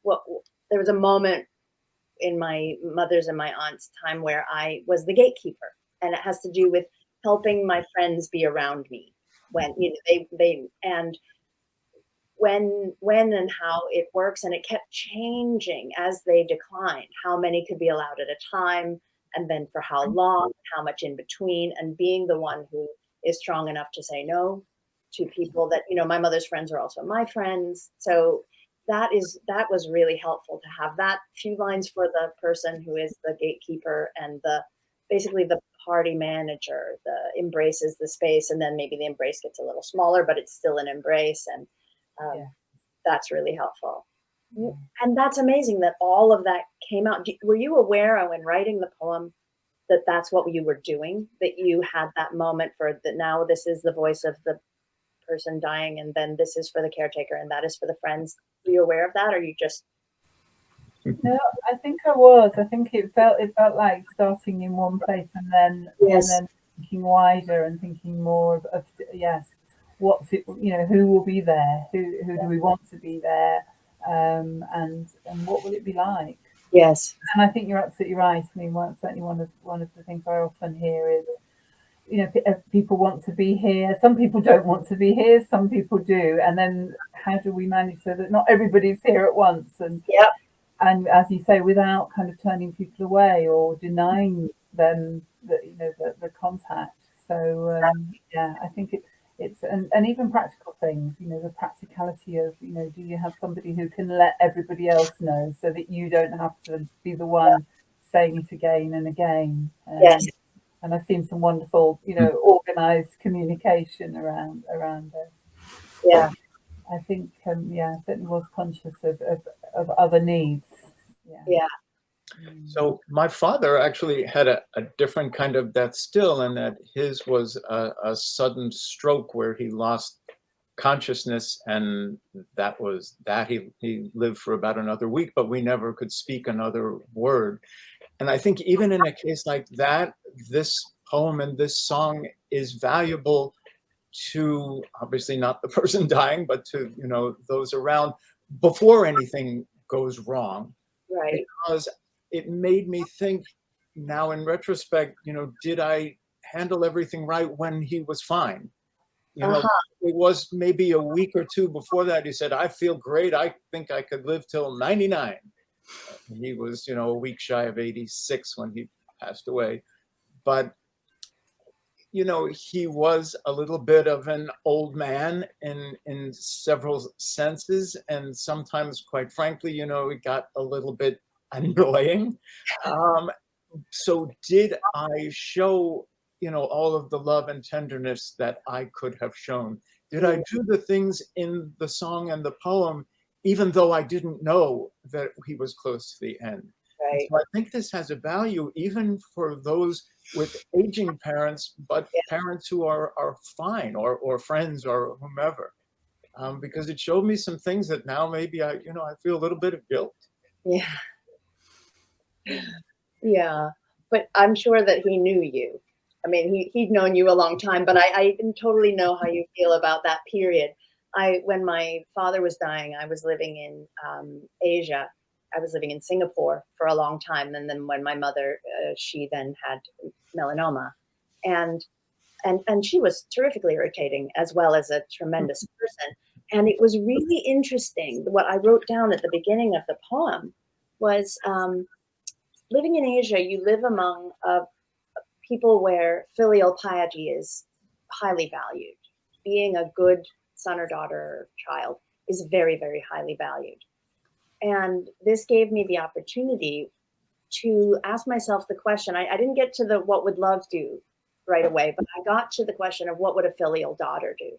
what there was a moment in my mother's and my aunt's time where I was the gatekeeper, and it has to do with helping my friends be around me when, you know, they and when and how it works, and it kept changing as they declined, how many could be allowed at a time, and then for how long, how much in between, and being the one who is strong enough to say no to people that, you know, my mother's friends are also my friends. So that was really helpful to have that few lines for the person who is the gatekeeper and basically the party manager, the embraces the space, and then maybe the embrace gets a little smaller, but it's still an embrace. And that's really helpful. And that's amazing that all of that came out. Were you aware when writing the poem that that's what you were doing, that you had that moment for that? Now this is the voice of the person dying, and then this is for the caretaker, and that is for the friends. Were you aware of that, or you just?
No, I think I was. I think it felt like starting in one place and then thinking wider and thinking more of yes, what's it, you know, who will be there, who do we want to be there, and what will it be like?
Yes.
And I think you're absolutely right. I mean, certainly one of the things I often hear is, you know, people want to be here. Some people don't want to be here. Some people do. And then how do we manage so that not everybody's here at once? And as you say, without kind of turning people away or denying them the contact. So I think it's and even practical things, you know, the practicality of, you know, do you have somebody who can let everybody else know so that you don't have to be the one saying it again and again?
Yes.
And I've seen some wonderful, you know, organised communication around it.
Yeah.
I think, I certainly was conscious of other needs.
Yeah.
So my father actually had a different kind of death still, and that his was a sudden stroke where he lost consciousness, and that was that. He lived for about another week, but we never could speak another word. And I think even in a case like that, this poem and this song is valuable to, obviously not the person dying, but to, you know, those around before anything goes wrong.
Right.
Because it made me think now in retrospect, you know, did I handle everything right when he was fine. You know, it was maybe a week or two before that. He said, I feel great. I think I could live till 99. And he was, you know, a week shy of 86 when he passed away. But, you know, he was a little bit of an old man in several senses. And sometimes, quite frankly, you know, it got a little bit annoying. So did I show, you know, all of the love and tenderness that I could have shown? Did I do the things in the song and the poem, even though I didn't know that he was close to the end?
Right.
So I think this has a value even for those with aging parents, but parents who are fine, or friends or whomever, because it showed me some things that now maybe I feel a little bit of guilt.
Yeah. Yeah. But I'm sure that he knew you. I mean, he'd known you a long time, but I totally know how you feel about that period. When my father was dying, I was living in Asia. I was living in Singapore for a long time. And then when my mother, she then had melanoma, and she was terrifically irritating as well as a tremendous person. And it was really interesting. What I wrote down at the beginning of the poem was, living in Asia, you live among people where filial piety is highly valued. Being a good son or daughter or child is very, very highly valued. And this gave me the opportunity to ask myself the question. I didn't get to the what would love do right away, but I got to the question of what would a filial daughter do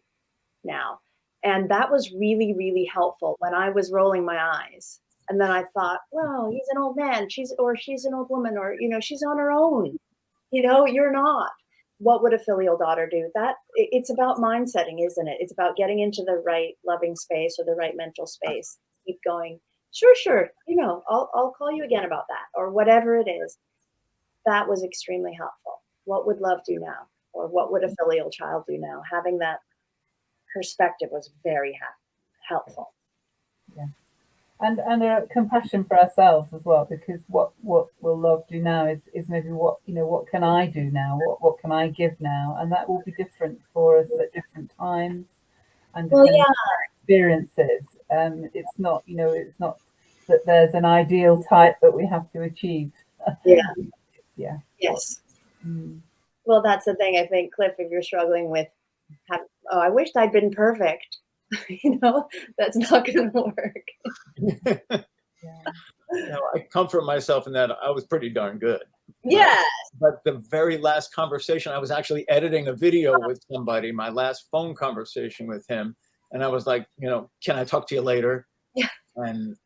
now? And that was really, really helpful when I was rolling my eyes. And then I thought, well, he's an old man, she's an old woman, or, you know, she's on her own. You know, you're not. What would a filial daughter do? It's about mind setting, isn't it? It's about getting into the right loving space or the right mental space. Keep going. Sure. You know, I'll call you again about that, or whatever it is. That was extremely helpful. What would love do now? Or what would a filial child do now? Having that perspective was very helpful.
Yeah. And a compassion for ourselves as well, because what will love do now is maybe what can I do now? What can I give now? And that will be different for us at different times and different experiences. It's not that there's an ideal type that we have to achieve.
Yeah. Yes. Well, that's the thing. I think, Cliff, if you're struggling with, I wished I'd been perfect. You know, that's not going to work.
You know, I comfort myself in that I was pretty darn good.
Yes.
But the very last conversation, I was actually editing a video with somebody, my last phone conversation with him. And I was like, you know, can I talk to you later?
Yeah.
And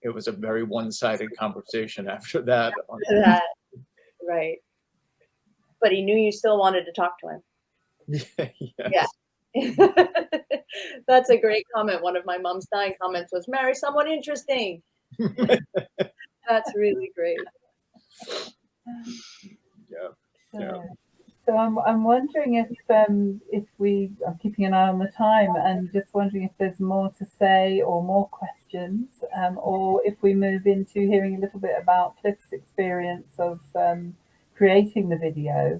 it was a very one-sided conversation after that.
Right. But he knew you still wanted to talk to him.
Yes.
Yeah. That's a great comment. One of my mom's dying comments was, marry someone interesting. That's really great.
Yeah.
So I'm wondering if I'm keeping an eye on the time, and just wondering if there's more to say or more questions, or if we move into hearing a little bit about Cliff's experience of creating the video,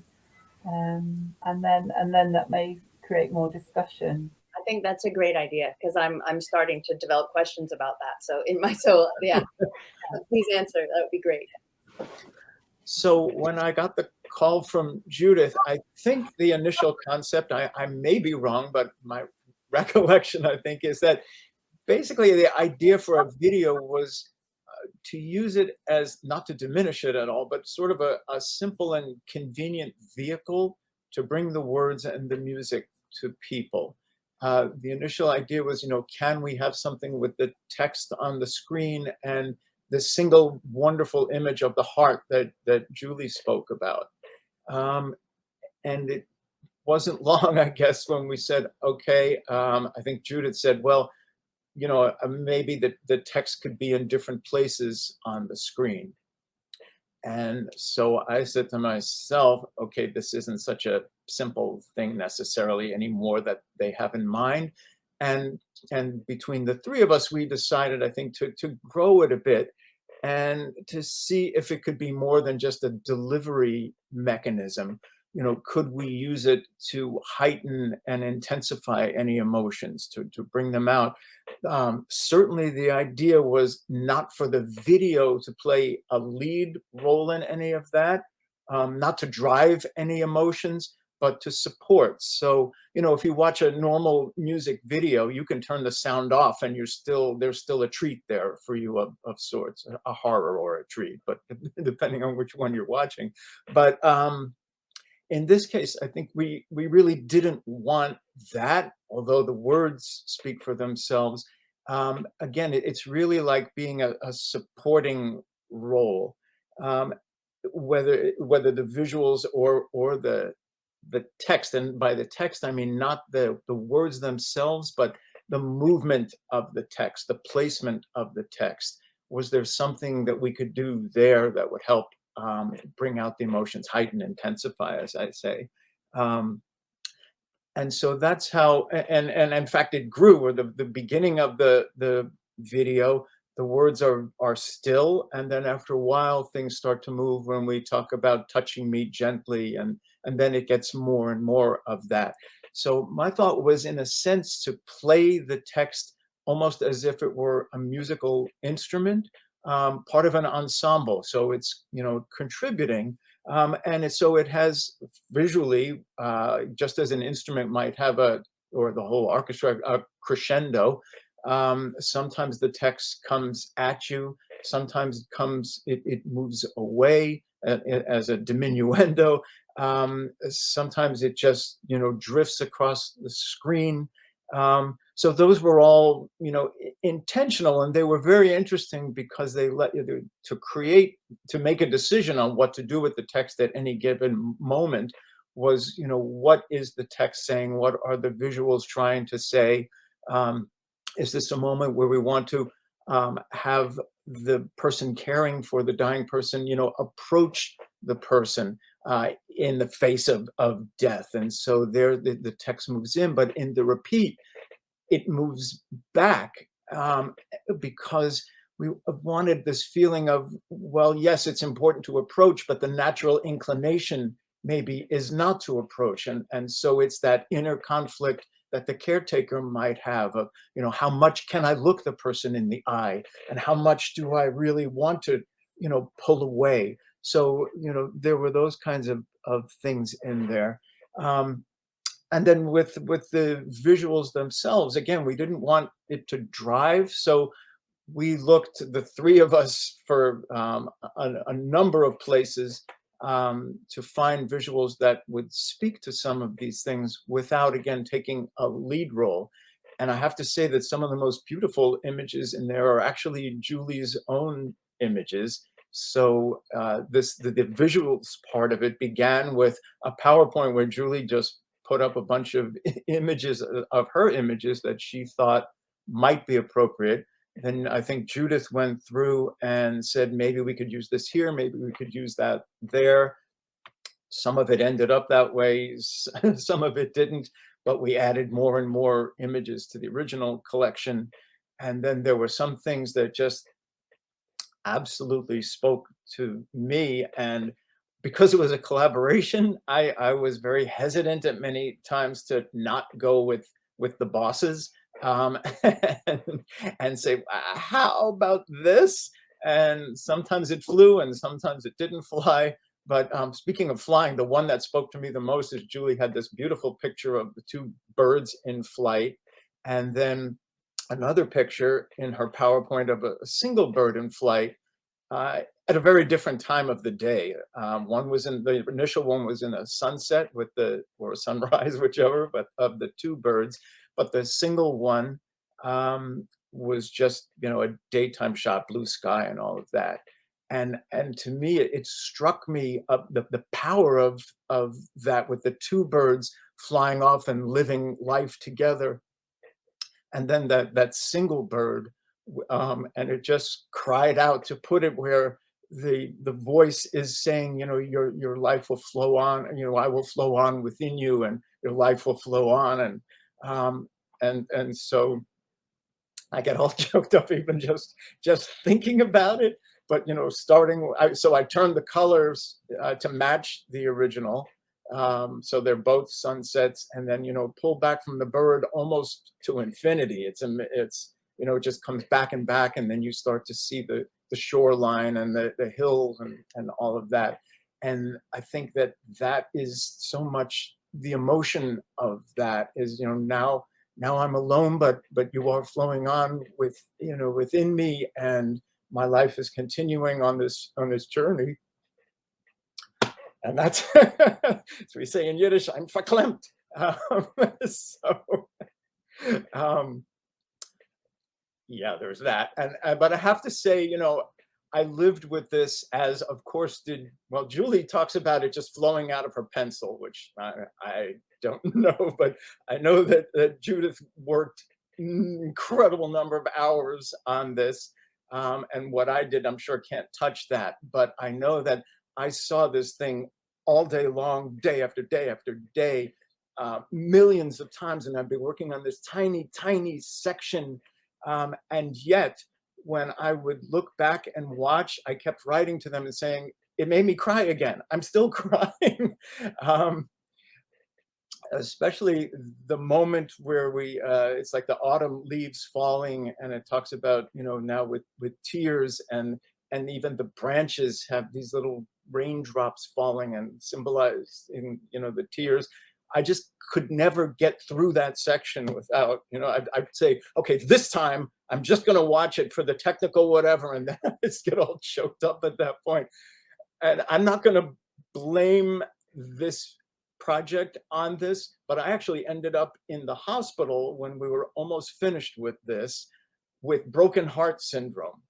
and then that may create more discussion.
I think that's a great idea, because I'm starting to develop questions about that. So yeah, please answer. That would be great.
So when I got the call from Judith, I think the initial concept, I may be wrong, but my recollection, I think, is that basically the idea for a video was to use it as, not to diminish it at all, but sort of a simple and convenient vehicle to bring the words and the music to people. The initial idea was, you know, can we have something with the text on the screen and the single wonderful image of the heart that Julie spoke about. And it wasn't long, I guess, when we said, okay, I think Judith said, well, you know, maybe the text could be in different places on the screen. And so I said to myself, okay, this isn't such a simple thing necessarily anymore that they have in mind. And between the three of us, we decided, I think, to grow it a bit and to see if it could be more than just a delivery mechanism. Could we use it to heighten and intensify any emotions, to bring them out? Certainly the idea was not for the video to play a lead role in any of that, not to drive any emotions, but to support. So, if you watch a normal music video, you can turn the sound off and there's still a treat there for you of sorts, a horror or a treat, but depending on which one you're watching. But in this case, I think we really didn't want that, although the words speak for themselves. Again, it's really like being a supporting role, whether the visuals or the text. And by the text, I mean not the words themselves, but the movement of the text, the placement of the text. Was there something that we could do there that would help bring out the emotions, heighten, intensify, as I say? And so that's how, and in fact, it grew. Or the beginning of the video, the words are still, and then after a while, things start to move when we talk about touching me gently, and then it gets more and more of that. So my thought was, in a sense, to play the text almost as if it were a musical instrument, part of an ensemble. So it's contributing, and so it has visually, just as an instrument might have or the whole orchestra, a crescendo. Sometimes the text comes at you, sometimes it moves away as a diminuendo. Sometimes it just drifts across the screen. So those were all intentional, and they were very interesting because they let you to make a decision on what to do with the text at any given moment. Was what is the text saying? What are the visuals trying to say? Is this a moment where we want to have the person caring for the dying person, approach the person in the face of death? And so there, the text moves in, but in the repeat, it moves back, because we wanted this feeling of, well, yes, it's important to approach, but the natural inclination maybe is not to approach. And so it's that inner conflict that the caretaker might have of, how much can I look the person in the eye, and how much do I really want to, pull away? So, there were those kinds of things in there. And then with the visuals themselves, again, we didn't want it to drive. So we looked, the three of us, for a number of places to find visuals that would speak to some of these things without, again, taking a lead role. And I have to say that some of the most beautiful images in there are actually Julie's own images. So the visuals part of it began with a PowerPoint where Julie just put up a bunch of images of her images that she thought might be appropriate. Then I think Judith went through and said, maybe we could use this here, maybe we could use that there. Some of it ended up that way, some of it didn't, but we added more and more images to the original collection. And then there were some things that just absolutely spoke to me. And because it was a collaboration, I was very hesitant at many times to not go with the bosses, and say, how about this? And sometimes it flew and sometimes it didn't fly. But speaking of flying, the one that spoke to me the most is Julie had this beautiful picture of the two birds in flight, and then another picture in her PowerPoint of a single bird in flight, at a very different time of the day. One was the initial one was in a sunset or a sunrise, whichever, but of the two birds. But the single one was just, a daytime shot, blue sky and all of that. And to me, it struck me the power of that, with the two birds flying off and living life together. And then that single bird, and it just cried out, to put it where the voice is saying, your life will flow on, I will flow on within you, and your life will flow on. And so I get all choked up even just thinking about it. but so I turned the colors to match the original. So they're both sunsets, and then, pull back from the bird almost to infinity. It's it just comes back and back, and then you start to see the shoreline and the hills and all of that. And I think that is so much the emotion of that is, now I'm alone, but you are flowing on within me, and my life is continuing on this journey. And that's as we say in Yiddish, I'm verklemmt. Yeah, there's that. But I have to say, I lived with this, as of course Julie talks about it just flowing out of her pencil, which I don't know, but I know that Judith worked an incredible number of hours on this. And what I did, I'm sure can't touch that, but I know that I saw this thing all day long, day after day after day, millions of times, and I've been working on this tiny, tiny section. And yet, when I would look back and watch, I kept writing to them and saying, it made me cry again. I'm still crying. Especially the moment where it's like the autumn leaves falling, and it talks about, now with tears, and even the branches have these little raindrops falling and symbolize the tears. I just could never get through that section without, I'd say, okay, this time I'm just going to watch it for the technical whatever, and then I just get all choked up at that point. And I'm not going to blame this project on this, but I actually ended up in the hospital when we were almost finished with this, with broken heart syndrome,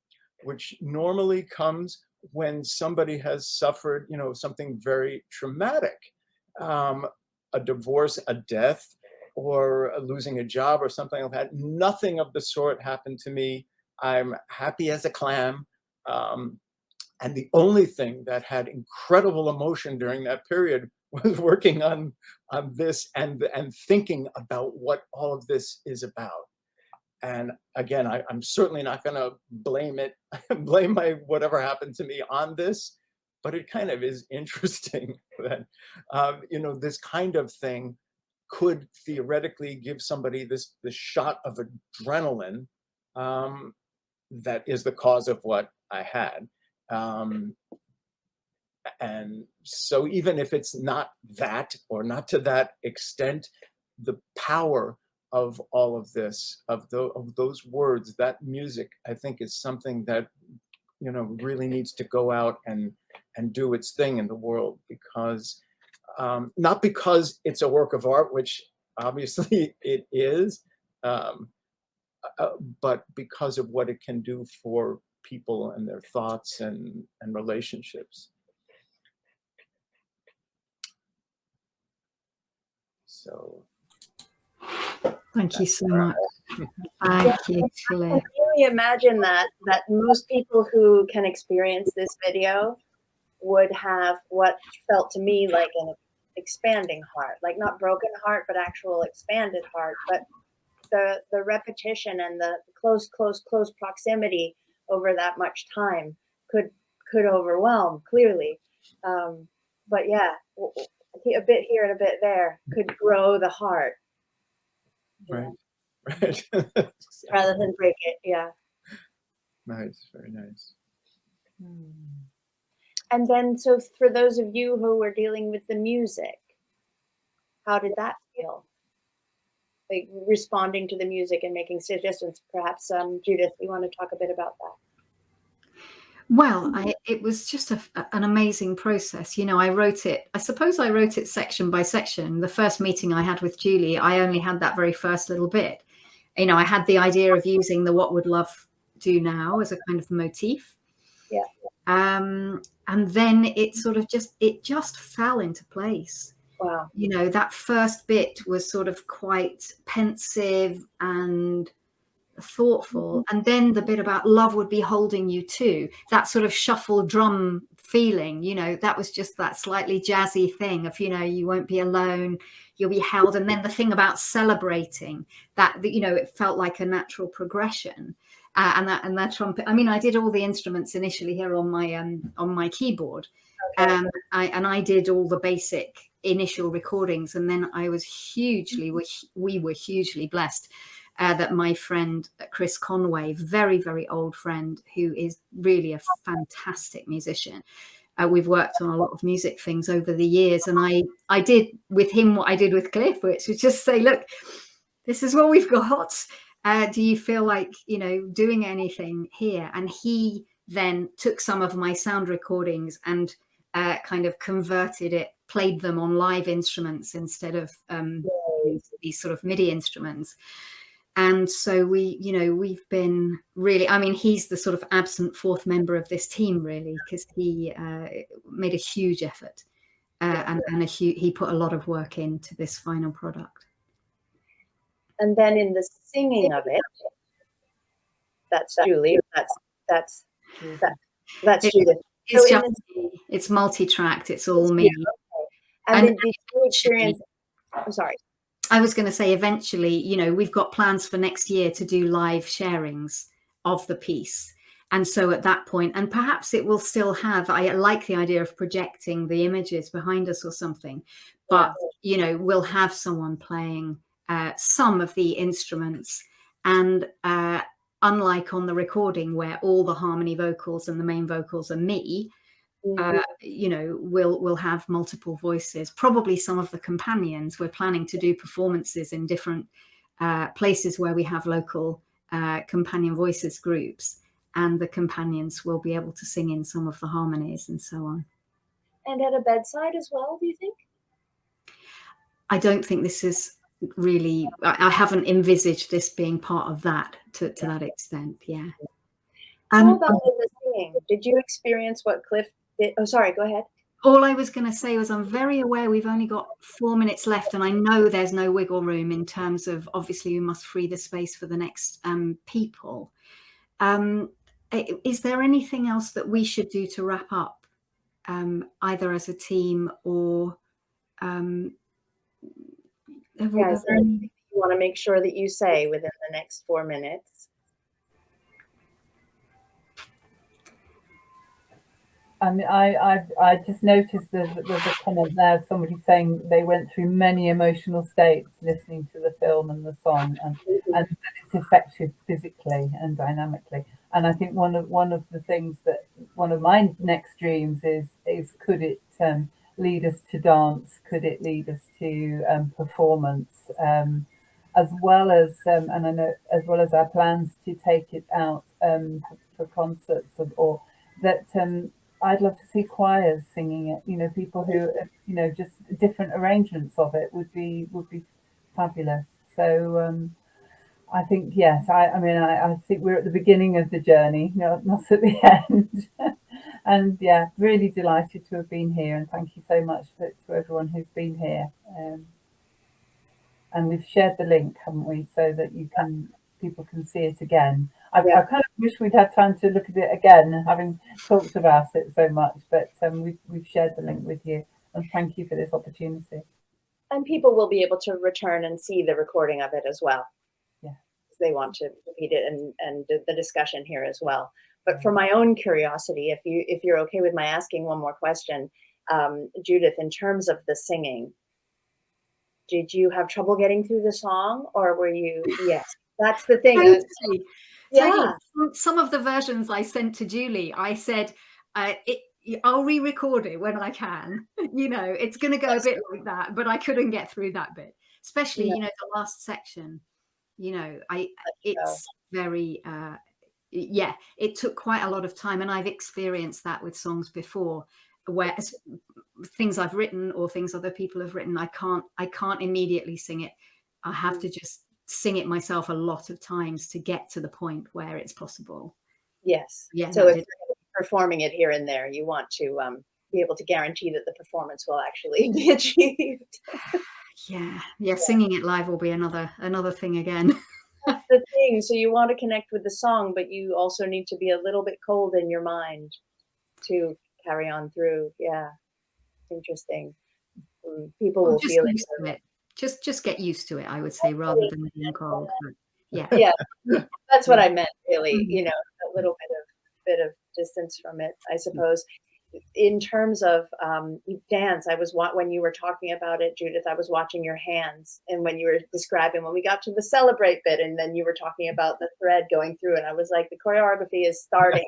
which normally comes when somebody has suffered, something very traumatic, a divorce, a death, or losing a job or something like that. Nothing of the sort happened to me. I'm happy as a clam. And the only thing that had incredible emotion during that period was working on this and thinking about what all of this is about. And again, I'm certainly not going to blame my whatever happened to me on this, but it kind of is interesting that this kind of thing could theoretically give somebody this shot of adrenaline that is the cause of what I had. And so even if it's not that, or not to that extent, the power of all of this, of those words, that music, I think is something that, really needs to go out and do its thing in the world, because not because it's a work of art, which obviously it is, but because of what it can do for people and their thoughts and relationships. So
thank you so much. Thank you,
I can really imagine that most people who can experience this video would have what felt to me like an expanding heart, like not broken heart, but actual expanded heart. But the repetition and the close proximity over that much time could overwhelm, clearly. But yeah, a bit here and a bit there could grow the heart.
Right. Right.
Rather than break it. Yeah.
Nice. Very nice.
And then, so for those of you who were dealing with the music, how did that feel? Like responding to the music and making suggestions. Perhaps, Judith, you want to talk a bit about that?
Well, it was just an amazing process. I suppose I wrote it section by section. The first meeting I had with Julie, I only had that very first little bit. I had the idea of using the "What Would Love Do Now" as a kind of motif.
Yeah.
And then it sort of just fell into place.
Wow.
That first bit was sort of quite pensive and thoughtful, and then the bit about love would be holding you too, that sort of shuffle drum feeling, that was just that slightly jazzy thing of, you won't be alone, you'll be held. And then the thing about celebrating that, it felt like a natural progression. and that trumpet. I mean, I did all the instruments initially here on my keyboard,
Okay.
I did all the basic initial recordings, and then I was we were hugely blessed that my friend Chris Conway, very, very old friend, who is really a fantastic musician. We've worked on a lot of music things over the years, and I did with him what I did with Cliff, which was just say, look, this is what we've got. Do you feel like, doing anything here? And he then took some of my sound recordings and kind of converted it, played them on live instruments instead of these sort of MIDI instruments. And so we've been really, I mean, he's the sort of absent fourth member of this team, really, because he made a huge effort and he put a lot of work into this final product.
And then in the singing of it, that's Julie. That's Judith.
It's
So
just it's multi-tracked. It's all me.
And did you experience? I'm sorry.
I was going to say, eventually, we've got plans for next year to do live sharings of the piece. And so at that point, and perhaps it will still have, I like the idea of projecting the images behind us or something, but, we'll have someone playing some of the instruments. And unlike on the recording where all the harmony vocals and the main vocals are me, we'll have multiple voices. Probably some of the companions. We're planning to do performances in different places where we have local companion voices groups, and the companions will be able to sing in some of the harmonies and so on.
And at a bedside as well, do you think?
I don't think this is really, I haven't envisaged this being part of that to that extent. Yeah.
How about the singing? Did you experience what Cliff did? Oh, sorry, go ahead.
All I was going to say was I'm very aware we've only got 4 minutes left, and I know there's no wiggle room in terms of, obviously, we must free the space for the next people. Is there anything else that we should do to wrap up, either as a team or
Is there anything you want to make sure that you say within the next 4 minutes?
I mean, I just noticed there's a comment there of somebody saying they went through many emotional states listening to the film and the song, and it's effective physically and dynamically. And I think one of the things that one of my next dreams is could it lead us to dance? Could it lead us to performance? As well as and I know as well as our plans to take it out for concerts or that. I'd love to see choirs singing it. People who, just different arrangements of it would be fabulous. So I think yes. I think we're at the beginning of the journey, not at the end. And yeah, really delighted to have been here, and thank you so much to everyone who's been here. And we've shared the link, haven't we, so that people can see it again. I kind of wish we'd had time to look at it again, having talked about it so much, but we've shared the link with you, and thank you for this opportunity.
And people will be able to return and see the recording of it as well. Yeah, if they want to repeat it and the discussion here as well. But for my own curiosity, if you're okay with my asking one more question, Judith, in terms of the singing, did you have trouble getting through the song, or were you? Yes, that's the thing.
Yeah. Some of the versions I sent to Julie, I said, I'll re-record it when I can. It's going to go a bit like that, but I couldn't get through that bit, especially, the last section. It's very, it took quite a lot of time. And I've experienced that with songs before, where things I've written or things other people have written, I can't immediately sing it. I have to just sing it myself a lot of times to get to the point where it's possible.
Yes. Yeah. So if you're performing it here and there, you want to be able to guarantee that the performance will actually be achieved.
Yeah. Singing it live will be another thing again.
That's the thing. So you want to connect with the song, but you also need to be a little bit cold in your mind to carry on through. Yeah. Interesting. People will feel it.
Just get used to it, I would say, rather than being cold. But Yeah.
Yeah, that's what I meant, really.
Mhm.
You know, a little bit of distance from it, I suppose. In terms of dance, when you were talking about it, Judith, I was watching your hands, and when you were describing when we got to the celebrate bit, and then you were talking about the thread going through, and I was like, the choreography is starting.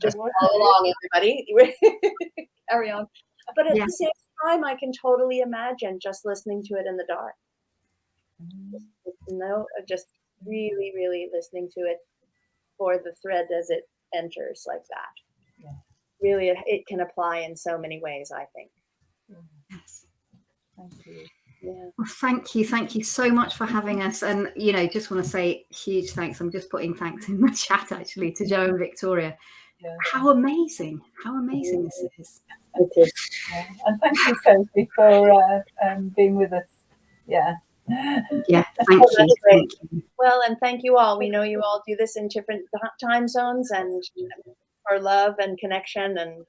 Just follow along, everybody. Carry on. But at the same time, I can totally imagine just listening to it in the dark. Just really, really listening to it for the thread as it enters like that.
Yeah.
Really, it can apply in so many ways, I think.
Yes.
Thank you.
Yeah.
Well, thank you so much for having us. And just want to say huge thanks. I'm just putting thanks in the chat actually to Joe and Victoria.
Yeah.
How amazing this is.
It is.
Yeah. And thank you, Sophie, for being with us. Yeah.
Yeah, thank you. Thank you.
Well, and thank you all. We know you all do this in different time zones, and for love and connection, and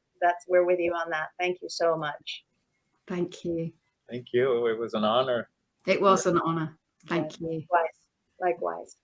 we're with you on that. Thank you so much.
Thank you.
Thank you. It was an honor.
It was an honor. Thank you.
Likewise.